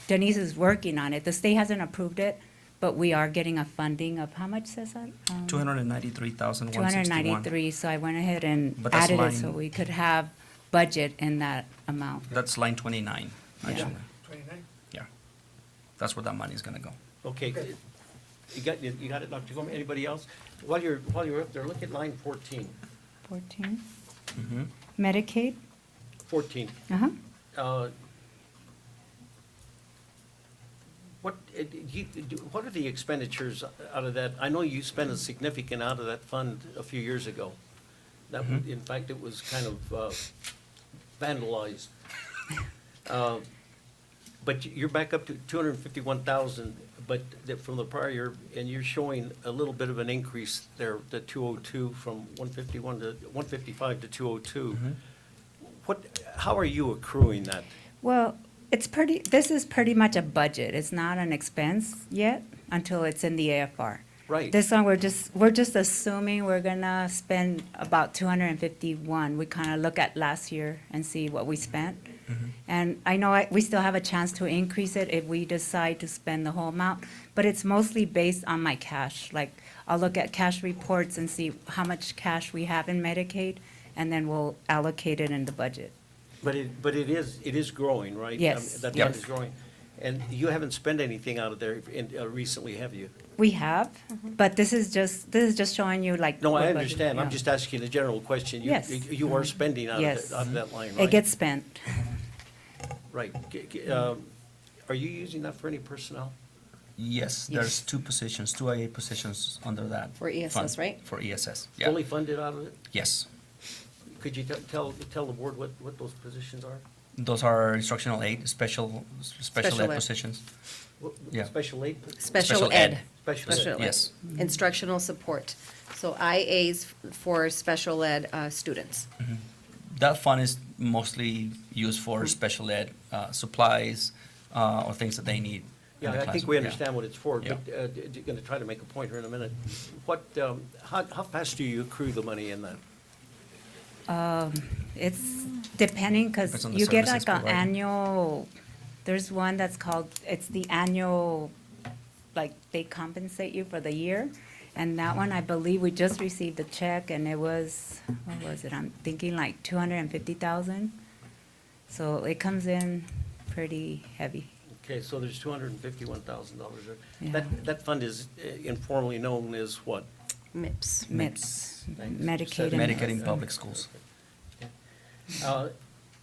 Denise is working on it. The state hasn't approved it, but we are getting a funding of, how much, Cesar? 293,161. 293, so I went ahead and But that's added it so line- we could have budget in that amount. That's line 29, Yeah. actually. 29? Yeah. That's where that money's gonna go. Okay. You got it, Dr. Gomez? Anybody else? While you're up there, look at line 14. 14, Mhm. Medicaid, 14. uh-huh. What are the expenditures out of that? I know you spent a significant out of that fund a few years ago. That, in fact, it was kind of vandalized. But you're back up to 251,000, but from the prior year, and you're showing a little bit of an increase there, the 202 from 155 to 202. How are you accruing that? Well, this is pretty much a budget. It's not an expense yet until it's in the AFR. Right. This one, we're just assuming we're gonna spend about 251. We kind of look at last year and see what we spent. And I know we still have a chance to increase it if we decide to spend the whole amount, but it's mostly based on my cash. Like, I'll look at cash reports and see how much cash we have in Medicaid, and then we'll allocate it in the budget. But it is growing, right? Yes, That yes. fund is growing. And you haven't spent anything out of there recently, have you? We have, but this is just showing you like. No, I what budget- understand. I'm yeah. just asking a general question. Yes. You are spending out Yes. of that line, right? It gets spent. Right. Are you using that for any personnel? Yes, there's two positions, two IA positions under that. For ESS, fund. right? For ESS, yeah. Fully funded out of it? Yes. Could you tell the board what those positions are? Those are instructional aid, special Special ed ed. positions. Yeah. Special aid? Special ed. Special ed. Yes. Instructional support. So IAs for special ed students. That fund is mostly used for special ed supplies or things that they need. in Yeah, the I think classroom. we Yeah. understand what it's for, Yeah. but you're going to try to make a point here in a minute. How fast do you accrue the money in that? It's depending, because Depends on the you get services like an provided. annual, there's one that's called, it's the annual, like, they compensate you for the year. And that one, I believe we just received a check and it was, what was it? I'm thinking like 250,000. So it comes in pretty heavy. Okay, so there's $251,000 there. Yeah. That fund is informally known as what? MIPS. MIPS, Thanks. Medicaid. and Medicaid in MIPS. public schools.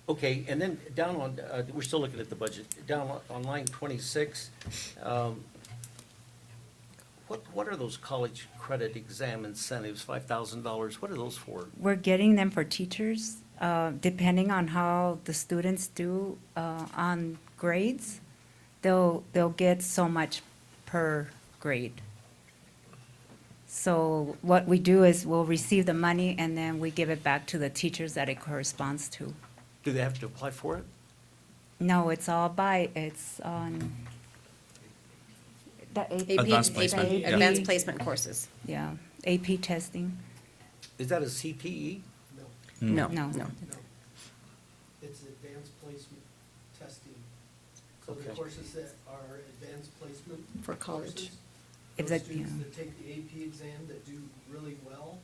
Okay, and then down on, we're still looking at the budget, down on line 26, what are those college credit exam incentives, $5,000? What are those for? We're getting them for teachers, depending on how the students do on grades. They'll get so much per grade. So what we do is we'll receive the money and then we give it back to the teachers that it corresponds to. Do they have to apply for it? No, it's on the AP. Advanced placement, yeah. Advanced placement courses. Yeah, AP testing. Is that a CTE? No, No. no. It's advanced placement testing. So the Okay. courses that are advanced placement. For college. courses if those the, you students know. that take the AP exam that do really well,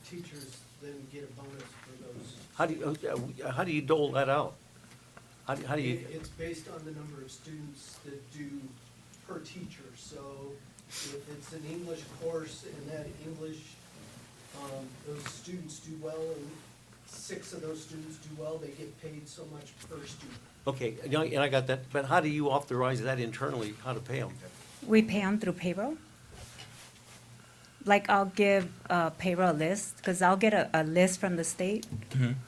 teachers then get a bonus for those. How do you dole that out? How do you, It's based on the number of students that do per teacher. So if it's an English course and that English, those students do well, and 6 of those students do well, they get paid so much per student. okay, and I got that, but how do you authorize that internally, how to pay them? We pay them through payroll. Like I'll give payroll list, because I'll get a list from the state,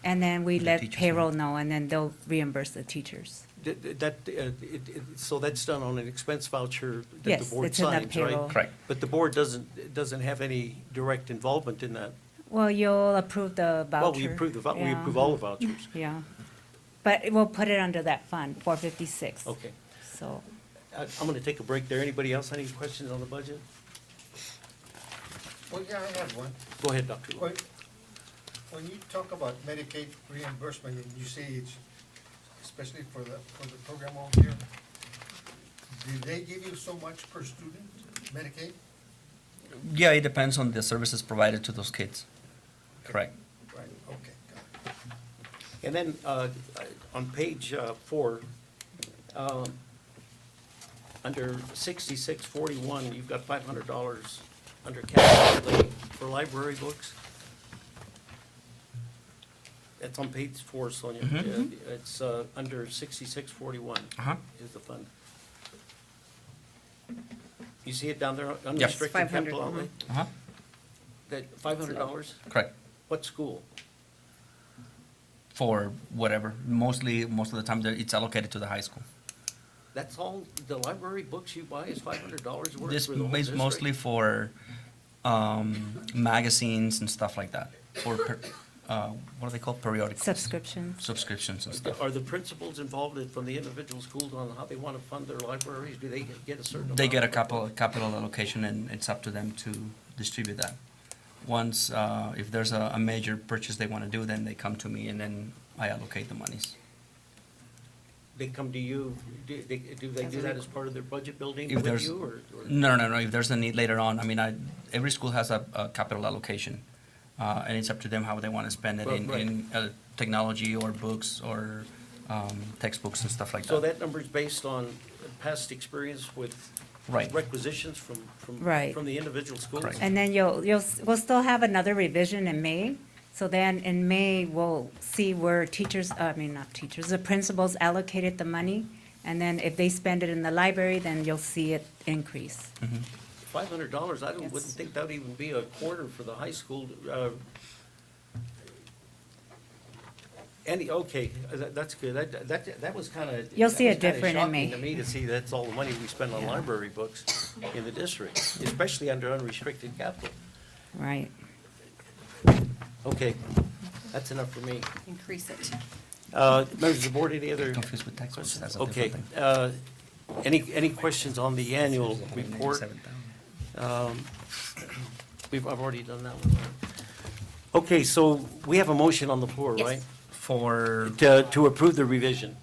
and then we The let teachers payroll know, and then they'll reimburse the teachers. So that's done on an expense voucher that the Yes, board it's in the signs, right? payroll. Correct. But the board doesn't have any direct involvement in that. Well, you'll approve the voucher. Well, we approve we Yeah. approve all the vouchers. Yeah. But we'll put it under that fund, 456. Okay. So, I'm gonna take a break there. Anybody else have any questions on the budget? Well, yeah, I have one. Go ahead, Dr. Lu. When you talk about Medicaid reimbursement, and you say it's, especially for the program over here, do they give you so much per student, Medicaid? Yeah, it depends on the services provided to those kids. Correct. Right, okay, got it. And then, on page 4, under 6641, you've got $500 under capital outlay for library books. That's on page 4, Sonia. It's under 6641 Uh-huh. is the fund. You see it down there, Yes. unrestricted 500, capital outlay? Uh-huh. That $500? Correct. What school? For whatever. Most of the time, it's allocated to the high school. That's all, the library books you buy is $500 worth This for the whole is district? mostly for magazines and stuff like that. For, what are they called? Periodicals. subscriptions. Subscriptions and stuff. Are the principals involved from the individual schools on how they want to fund their libraries? Do they get a certain amount? They get a capital allocation, and it's up to them to distribute that. Once, if there's a major purchase they want to do, then they come to me, and then I allocate the monies. They come to you, do they do that as part of their budget building If with there's, you, or? no, if there's a need later on, I mean, every school has a capital allocation, and it's up to them how they want to spend it Right. in technology or books or textbooks and stuff like that. So that number is based on past experience with Right. requisitions from Right. from the individual schools? Correct. And then we'll still have another revision in May. So then in May, we'll see where the principals allocated the money. And then if they spend it in the library, then you'll see it increase. $500, I wouldn't Yes. think that would even be a quarter for the high school. Okay, that's good. That was kind of. You'll see it different in May. To me to see that's all the money we spend on Yeah. library books in the district, especially under unrestricted capital. Right. Okay, that's enough for me. Increase it. Members of the board, any other? Confused with textbooks, that's a Okay, different thing. any questions on the annual report? 97,000. I've already done that one. Okay, so we have a motion on the floor, Yes. right? For, To approve the revision.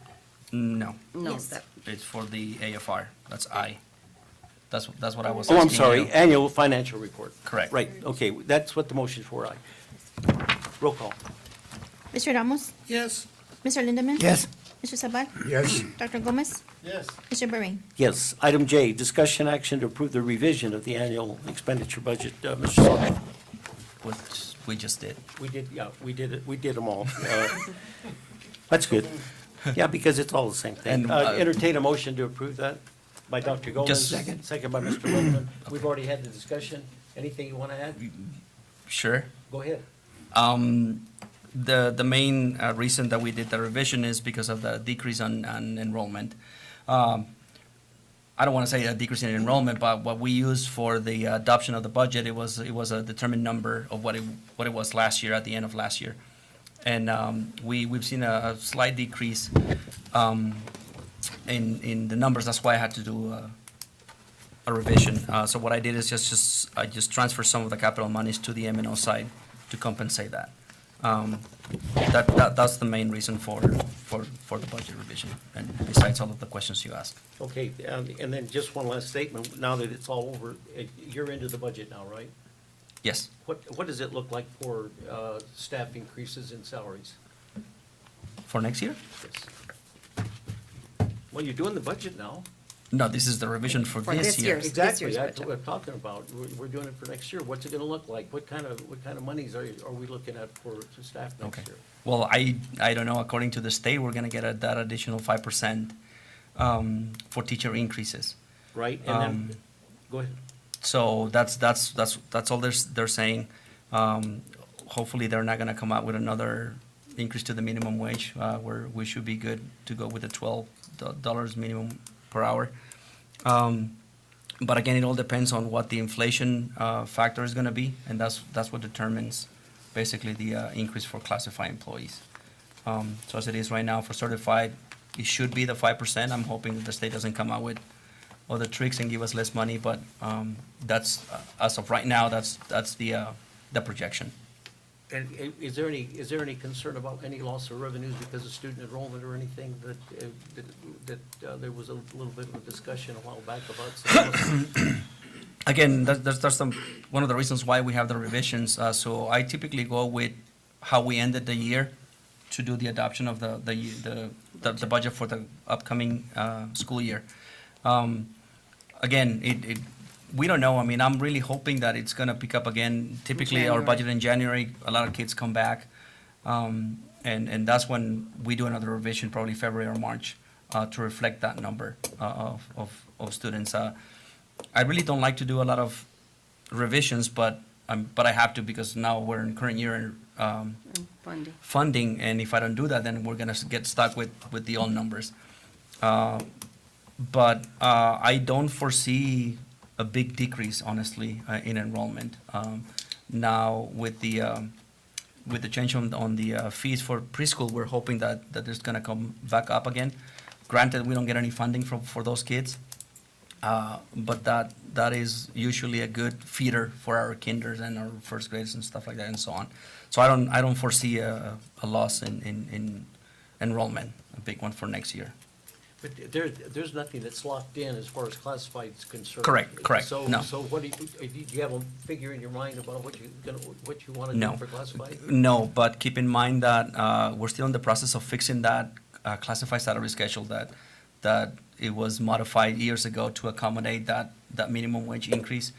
no, No, Yes. that, it's for the AFR, that's I. That's what I was Oh, asking I'm sorry, you. annual financial report. Correct. Right, okay, that's what the motion's for, aye. Roll call. Mr. Ramos? Yes. Mr. Lindemann? Yes. Mr. Sabat? Yes. Dr. Gomez? Yes. Mr. Bahrain? Yes. Item J, discussion action to approve the revision of the annual expenditure budget. Mr. Soto? Which we just did. We did, yeah, we did it, we did them all. That's good. Yeah, because it's all the same thing. And, Entertain a motion to approve that by Dr. Gomez. Just- Second by Mr. Lindemann. We've already had the discussion. Anything you want to add? Sure. Go ahead. The main reason that we did the revision is because of the decrease on enrollment. I don't want to say a decrease in enrollment, but what we used for the adoption of the budget, it was a determined number of what it was last year, at the end of last year. And we've seen a slight decrease in the numbers. That's why I had to do a revision. So what I did is I just transferred some of the capital monies to the M&O side to compensate that. That's the main reason for the budget revision, and besides all of the questions you asked. Okay, and then just one last statement, now that it's all over, you're into the budget now, right? Yes. What does it look like for staff increases in salaries? For next year? Yes. Well, you're doing the budget now. No, this is the revision for For this this year. year's. Exactly, budget. that's what I'm talking about. We're doing it for next year. What's it gonna look like? What kind of monies are we looking at for staff Okay. next year? Well, I don't know, according to the state, we're gonna get that additional 5% for teacher increases. Right, and then, go ahead. So that's all they're saying. Hopefully, they're not gonna come out with another increase to the minimum wage, where we should be good to go with the $12 minimum per hour. But again, it all depends on what the inflation factor is gonna be, and that's what determines basically the increase for classified employees. So as it is right now for certified, it should be the 5%. I'm hoping that the state doesn't come out with other tricks and give us less money, but that's, as of right now, that's the projection. And is there any concern about any loss of revenues because of student enrollment or anything that there was a little bit of a discussion a while back about? Some Again, that's one of the reasons why we have the revisions. So I typically go with how we ended the year to do the adoption of the budget for the upcoming school year. Again, we don't know. I mean, I'm really hoping that it's gonna pick up again. Typically, our January. budget in January, a lot of kids come back. And that's when we do another revision, probably February or March, to reflect that number of students. I really don't like to do a lot of revisions, but I have to because now we're in current year Funding. funding, and if I don't do that, then we're gonna get stuck with the old numbers. But I don't foresee a big decrease, honestly, in enrollment. Now, with the change on the fees for preschool, we're hoping that it's gonna come back up again. Granted, we don't get any funding for those kids, but that is usually a good feeder for our kinders and our first graders and stuff like that and so on. So I don't foresee a loss in enrollment, a big one for next year. But there's nothing that's locked in as far as classified is concerned. Correct, So, no. so what do you have a figure in your mind about what you want to No. do for classified? No, but keep in mind that we're still in the process of fixing that classified salary schedule that it was modified years ago to accommodate that minimum wage increase.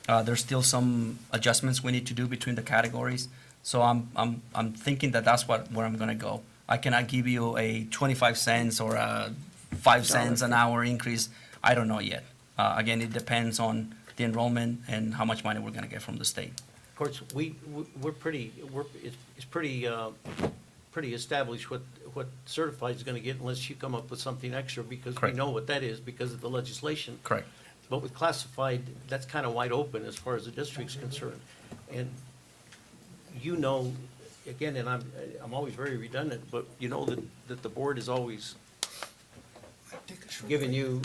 There's still some adjustments we need to do between the categories. So I'm thinking that's where I'm gonna go. I cannot give you a 25 cents or a 5 cents an hour increase. I don't know yet. Again, it depends on the enrollment and how much money we're gonna get from the state. Of course, it's pretty established what certified is gonna get unless you come up with something extra because we Correct. know what that is because of the legislation. Correct. But with classified, that's kind of wide open as far as the district's concerned. And you know, again, and I'm always very redundant, but you know that the board is always giving you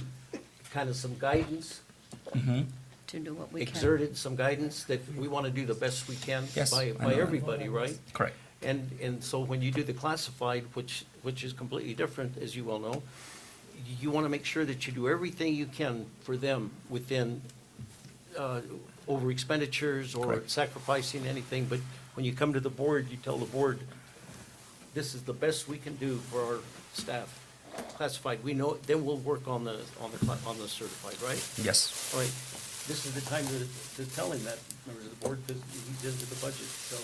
kind of some guidance, To do what we can. exerted some guidance that we want to do the best we can Yes, by I know. everybody, right? Correct. And so when you do the classified, which is completely different, as you well know, you want to make sure that you do everything you can for them within, over expenditures or Correct. sacrificing anything, but when you come to the board, you tell the board, this is the best we can do for our staff. Classified, we know, then we'll work on the certified, right? Yes. All right, this is the time to tell him that, members of the board, because he's into the budget, so,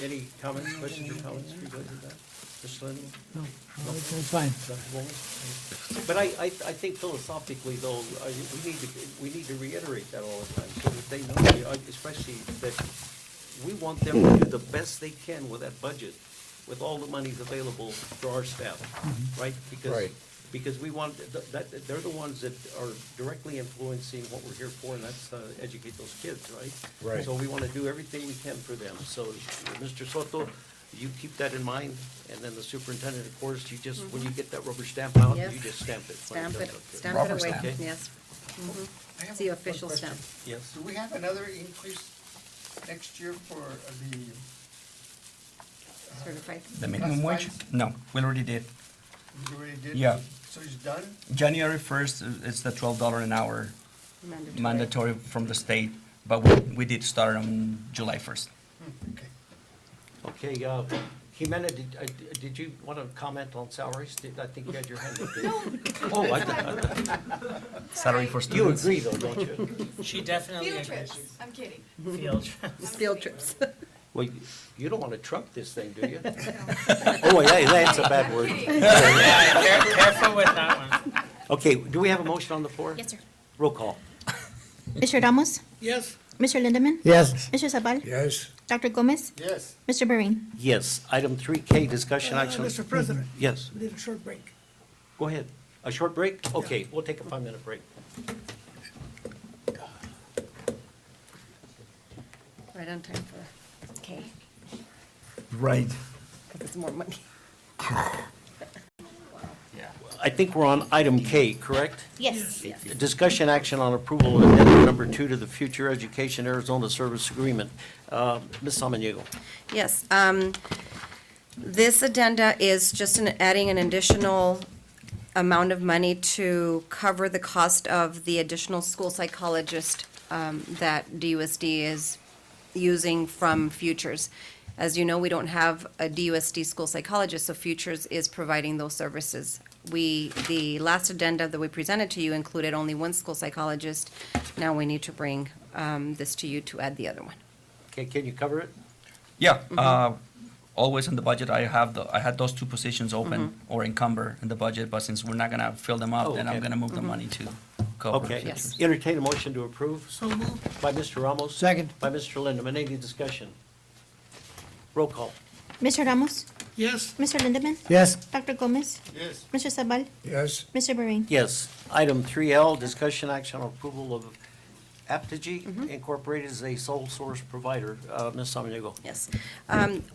any comments, questions or comments regarding that? Mr. Lennon? No, it's fine. Dr. Bowles? But I think philosophically, though, we need to reiterate that all the time, so that they know, especially that we want them to do the best they can with that budget, with all the monies available for our staff, right? Because we want, they're the ones that are directly influencing what we're here for, and that's educate those kids, right? Right. So we want to do everything we can for them. So, Mr. Soto, you keep that in mind, and then the superintendent, of course, you just, when you get that rubber stamp out, you Yes. just stamp it. Stamp it Rubber away, stamp. yes. I have It's the one official question. stamp. Yes. Do we have another increase next year for the Certified. The minimum wage? No, we already did. you already did? Yeah. So it's done? January 1st, it's the $12 an hour Mandatory. mandatory from the state, but we did start on July 1st. Okay. Okay, Jimena, did you want to comment on salaries? I think you had your hand up. No. Oh, Salary for you students. agree though, don't you? She definitely Field agrees. trips, I'm kidding. Field trips. Field trips. Well, you don't want to trump this thing, do you? Oh, yeah, that's a bad word. Yeah, careful with that one. Okay, do we have a motion on the floor? Yes, sir. Roll call. Mr. Ramos? Yes. Mr. Lindemann? Yes. Mr. Sabal? Yes. Dr. Gomez? Yes. Mr. Bahrain? Yes. Item 3K, discussion action. Mr. President, Yes, we need a short break. go ahead. A short break? Okay, we'll take a 5-minute break. Right on time for K, Right. because it's more money. I think we're on item K, correct? Yes. Discussion action on approval of addendum number 2 to the Future Education Arizona Service Agreement. Ms. Samaniego. Yes, this addenda is just adding an additional amount of money to cover the cost of the additional school psychologist that DUSD is using from Futures. As you know, we don't have a DUSD school psychologist, so Futures is providing those services. The last addenda that we presented to you included only one school psychologist. Now we need to bring this to you to add the other one. Okay, can you cover it? Yeah, Mm-hmm. always in the budget, I had those two positions open or encumber in the budget, but since we're not gonna fill them Oh, up, then I'm okay. gonna move the money to cover. Okay. Yes. Entertain a motion to approve. So moved. By Mr. Ramos. Second. By Mr. Lindeman. Any discussion? Roll call. Mr. Ramos? Yes. Mr. Lindemann? Yes. Dr. Gomez? Yes. Mr. Sabal? Yes. Mr. Bahrain? Yes. Item 3L, discussion action on approval of Aptigee Incorporated as a sole source provider. Ms. Samaniego. Yes.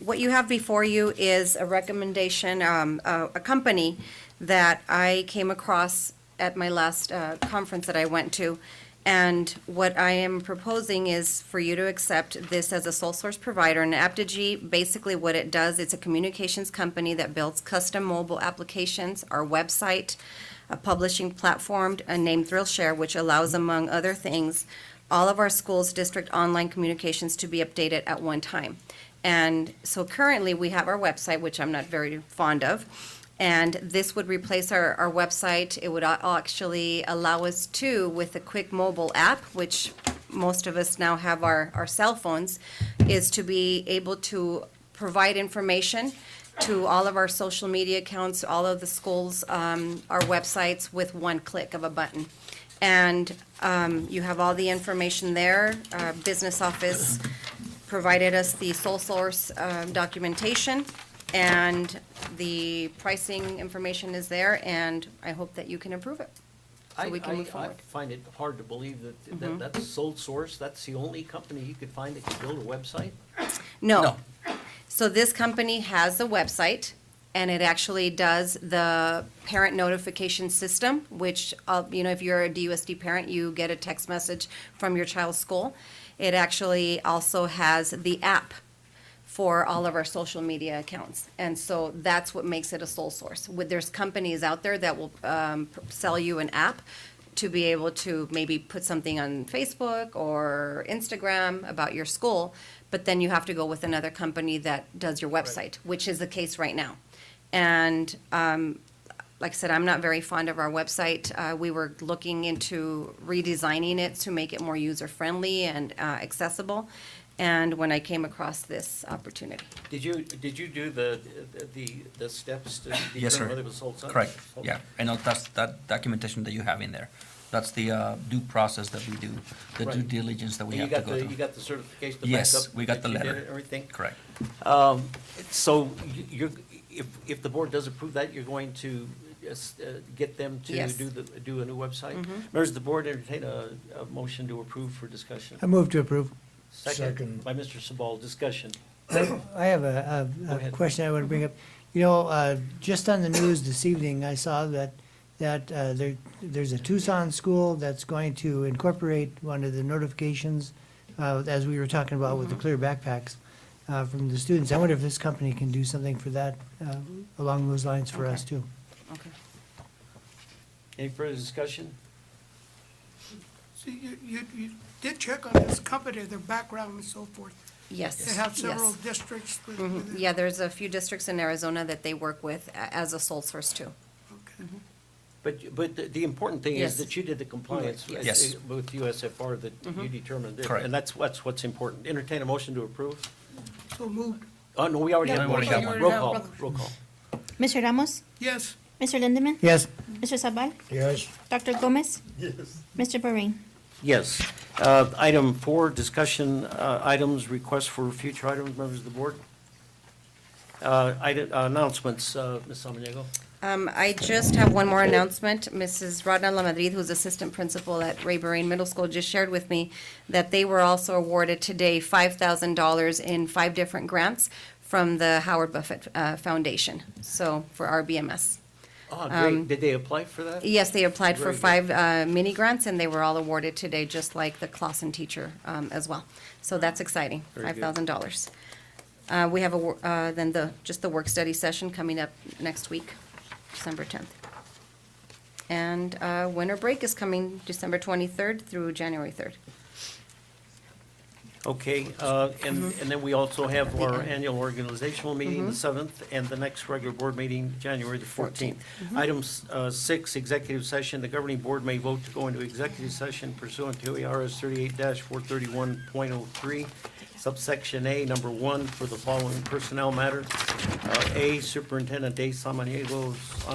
What you have before you is a recommendation, a company that I came across at my last conference that I went to. And what I am proposing is for you to accept this as a sole source provider. And Aptigee, basically what it does, it's a communications company that builds custom mobile applications, our website, a publishing platform named ThrillShare, which allows, among other things, all of our schools' district online communications to be updated at one time. And so currently, we have our website, which I'm not very fond of, and this would replace our website. It would actually allow us to, with a quick mobile app, which most of us now have our cell phones, is to be able to provide information to all of our social media accounts, all of the schools, our websites with one click of a button. And you have all the information there. Business Office provided us the sole source documentation, and the pricing information is there, and I hope that you can approve it, so we can move I forward. find it hard to believe that that's sole source. That's the only company you could find that can build a website? No. So this company has a website, and it actually does the parent notification system, which, if you're a DUSD parent, you get a text message from your child's school. It actually also has the app for all of our social media accounts. And so that's what makes it a sole source. There's companies out there that will sell you an app to be able to maybe put something on Facebook or Instagram about your school, but then you have to go with another company that does your website, which is the case right now. And like I said, I'm not very fond of our website. We were looking into redesigning it to make it more user-friendly and accessible. And when I came across this opportunity. Did you do the steps to Yes, sir. determine whether it was sole source? Correct, yeah. And that's that documentation that you have in there. That's the due process that we do, the due Right. diligence that we And have to go You through. got the certification to back up? Yes, we got the that you did letter. it, Everything? Correct. So you're, if the board does approve that, you're going to get them to Yes. do a new website? Mhm. Members of the board entertain a motion to approve for discussion. I move to approve. Second by Mr. Sabal, discussion. I have a Go ahead. question I want to bring up. Just on the news this evening, I saw that there's a Tucson school that's going to incorporate one of the notifications as we were talking about with the clear backpacks from the students. I wonder if this company can do something for that, along those lines for us too. Okay. Any further discussion? So you did check on this company, their background and so forth. Yes. They have several Yes. districts with Mhm. Yeah, there's a few districts in Arizona that they work with as a sole source too. But the important thing Yes. is that you did the compliance Yes. with USFR, that you determined it. Correct. And that's what's important. Entertain a motion to approve? So moved. Oh, no, we already Yeah, have we already one. got one. Roll call, roll call. Mr. Ramos? Yes. Mr. Lindemann? Yes. Mr. Sabal? Yes. Dr. Gomez? Yes. Mr. Bahrain? Yes. Item 4, discussion items, requests for future items, members of the board. Announcements, Ms. Samaniego. I just have one more announcement. Mrs. Rodna La Madrid, who's assistant principal at Ray Bahrain Middle School, just shared with me that they were also awarded today $5,000 in 5 different grants from the Howard Buffett Foundation, so for RBMS. Oh, great. Did they apply for that? Yes, they applied for Very good. 5 mini grants, and they were all awarded today, just like the Clausen teacher as well. So that's exciting, Very good. $5,000. We have then just the work study session coming up next week, December 10th. And winter break is coming December 23rd through January 3rd. Okay, and then we also have our annual organizational meeting, the 7th, and the next regular board meeting, January the 14th. Item 6, executive session. The governing board may vote to go into executive session pursuant to ARS 38-431.03, subsection A, number 1, for the following personnel matter. A, Superintendent Ana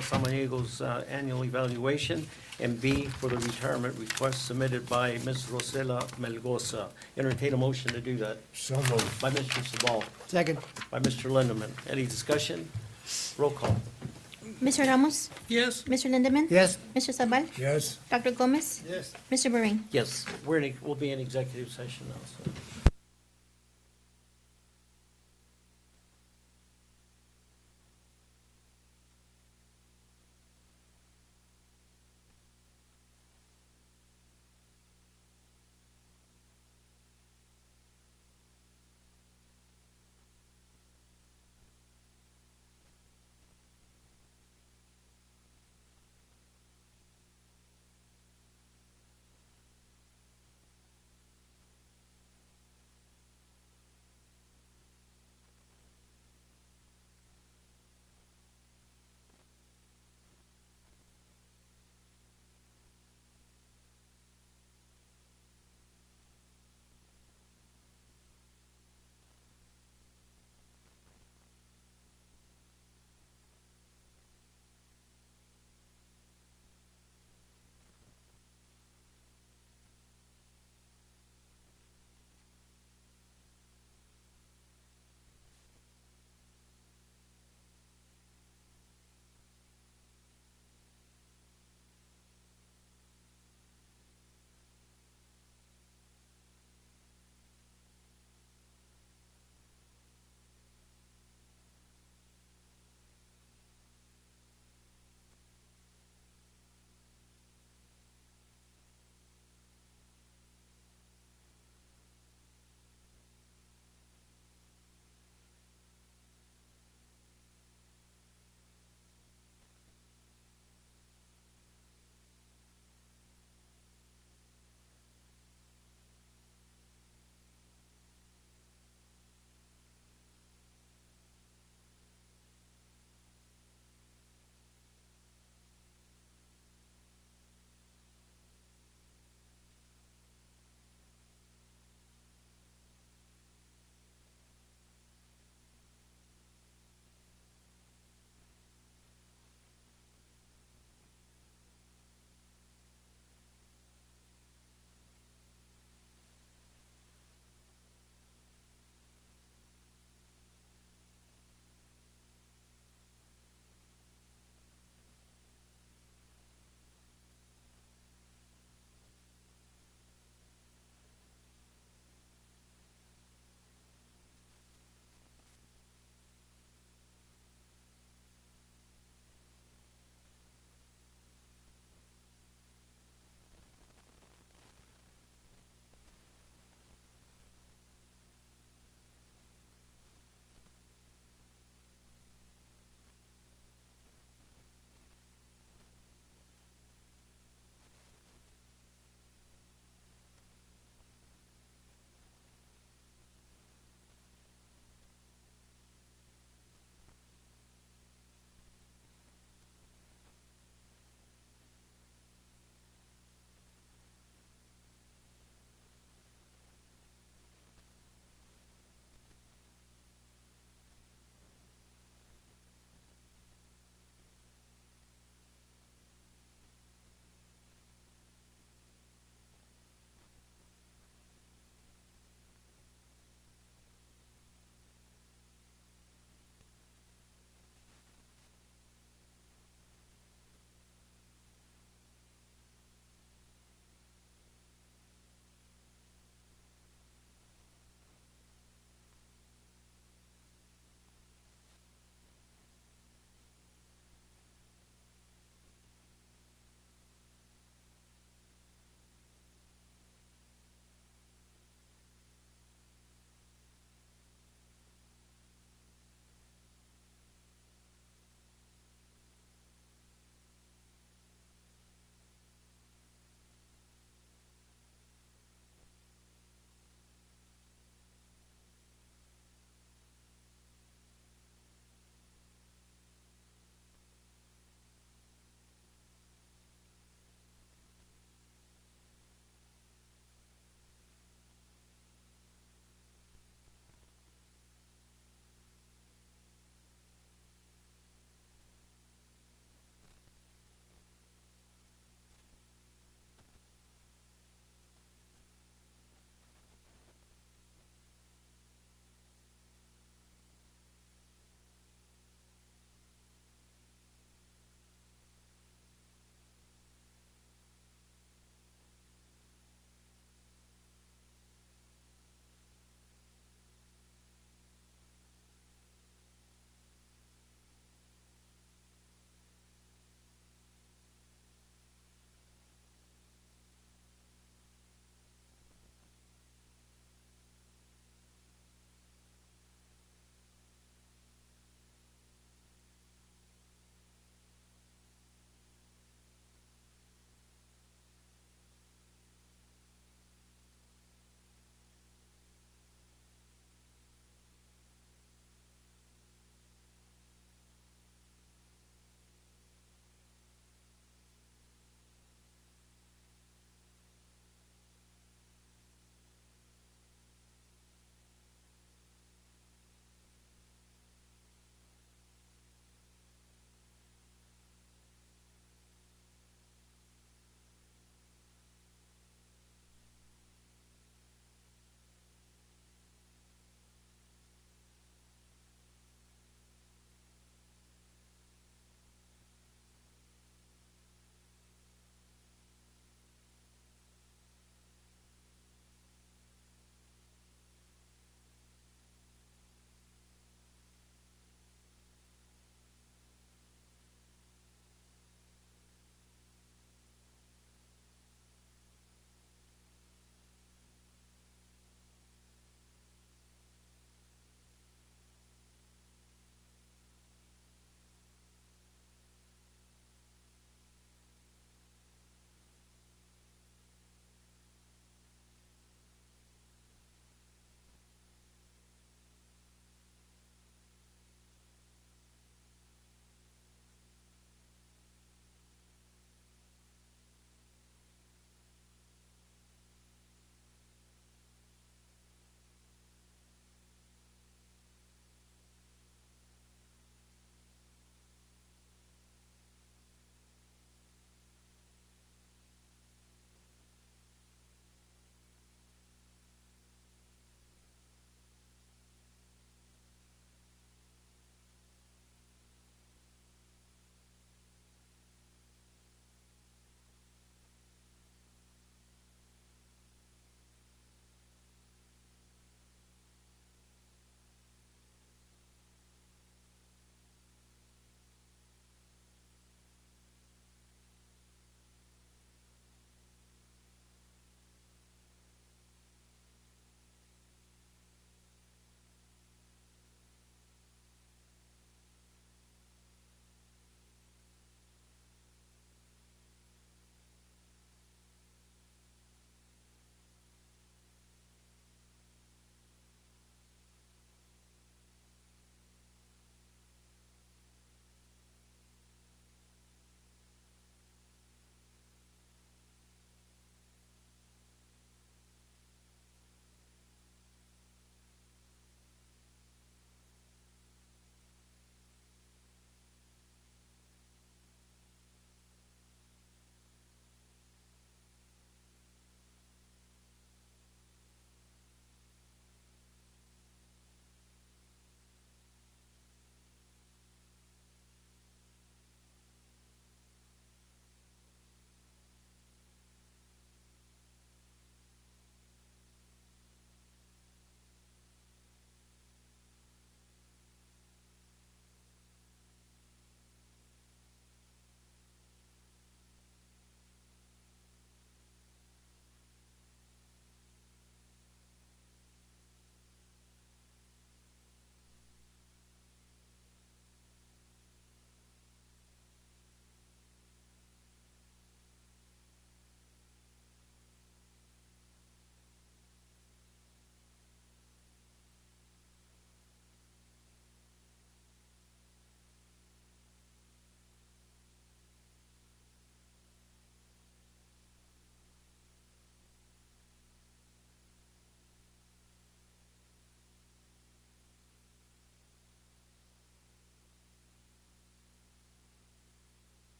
Samaniego's annual evaluation, and B, for the retirement request submitted by Ms. Rosela Melgoza. Entertain a motion to do that. So moved. By Mr. Sabal, Second. by Mr. Lindeman. Any discussion? Roll call. Mr. Ramos? Yes. Mr. Lindemann? Yes. Mr. Sabal? Yes. Dr. Gomez? Yes. Mr. Bahrain? Yes, we'll be in executive session now, so.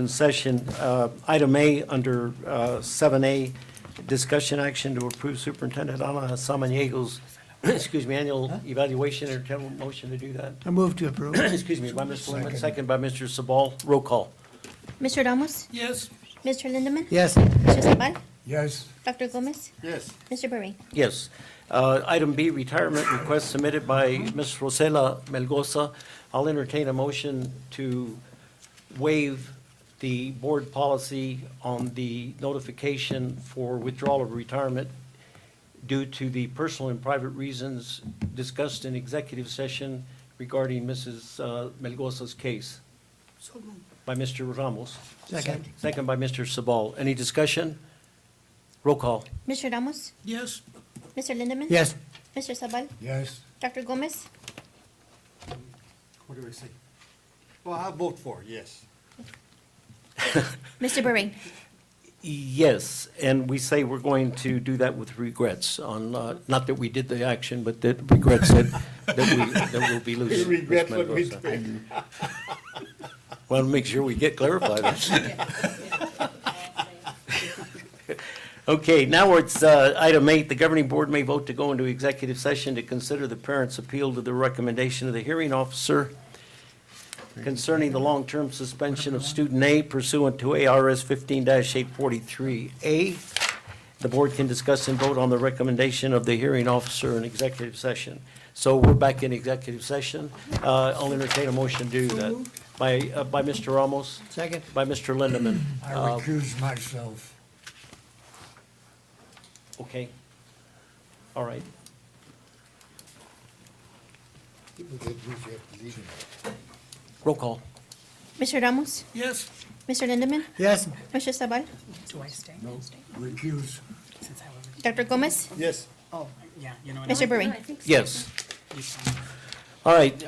open session. Item A, under 7A, discussion action to approve Superintendent Ana Samaniego's, excuse me, annual evaluation. Entertain a motion to do that. I move to approve. Excuse me, by Mr. Lemon, second by Mr. Sabal. Roll call. Mr. Ramos? Yes. Mr. Lindemann? Yes. Mr. Sabal? Yes. Dr. Gomez? Yes. Mr. Bering? Yes. Item B, retirement request submitted by Ms. Rosela Melgoza. I'll entertain a motion to waive the board policy on the notification for withdrawal of retirement due to the personal and private reasons discussed in executive session regarding Mrs. Melgoza's case. By Mr. Ramos. Second. Second by Mr. Sabal. Any discussion? Roll call. Mr. Ramos? Yes. Mr. Lindemann? Yes. Mr. Sabal? Yes. Dr. Gomez? What do I say? Well, I'll vote for, yes. Mr. Bering? Yes, and we say we're going to do that with regrets on, not that we did the action, but that regrets that we'll be losing. We regret Ms. what we Mendoza. did. Well, make sure we get clarified. Okay, now it's item 8. The governing board may vote to go into executive session to consider the parent's appeal to the recommendation of the hearing officer concerning the long-term suspension of student A pursuant to ARS 15-843A. The board can discuss and vote on the recommendation of the hearing officer in executive session. So we're back in executive session. I'll entertain a motion to do that. By Mr. Ramos, Second. by Mr. Lindemann. I recuse myself. Okay. All right. People get used, you have to leave them. Roll call. Mr. Ramos? Yes. Mr. Lindemann? Yes. Mr. Sabal? Do I stay? No, recuse. Since I wasn't. Dr. Gomez? Yes. Oh, yeah, you know what? Mr. Bering? Yes. All right,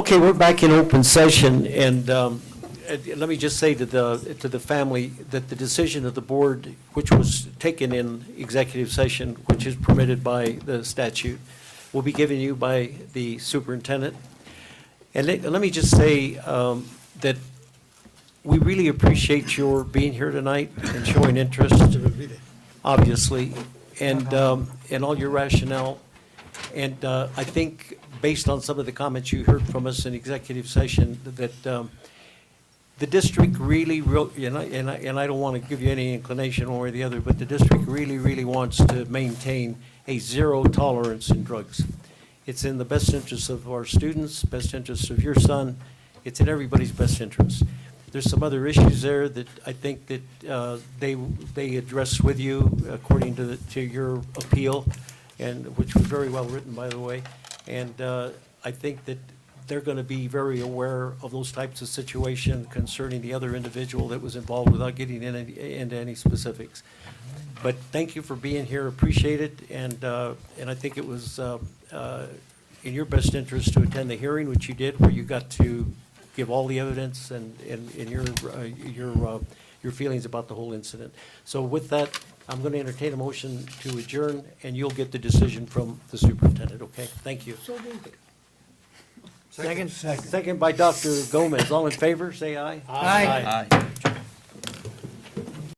Okay, we're back in open session, and let me just say to the family that the decision of the board, which was taken in executive session, which is permitted by the statute, will be given you by the superintendent. And let me just say that we really appreciate your being here tonight and showing interest, obviously, and all your rationale. And I think, based on some of the comments you heard from us in executive session, that the district really, and I don't want to give you any inclination one way or the other, but the district really, really wants to maintain a zero tolerance in drugs. It's in the best interest of our students, best interest of your son. It's in everybody's best interest. There's some other issues there that I think that they address with you according to your appeal, and which was very well written, by the way. And I think that they're going to be very aware of those types of situations concerning the other individual that was involved without getting into any specifics. But thank you for being here, appreciate it, and I think it was in your best interest to attend the hearing, which you did, where you got to give all the evidence and your feelings about the whole incident. So with that, I'm going to entertain a motion to adjourn, and you'll get the decision from the superintendent, okay? Thank you. Second by Dr. Gomez. All in favor, say aye. Aye. Aye.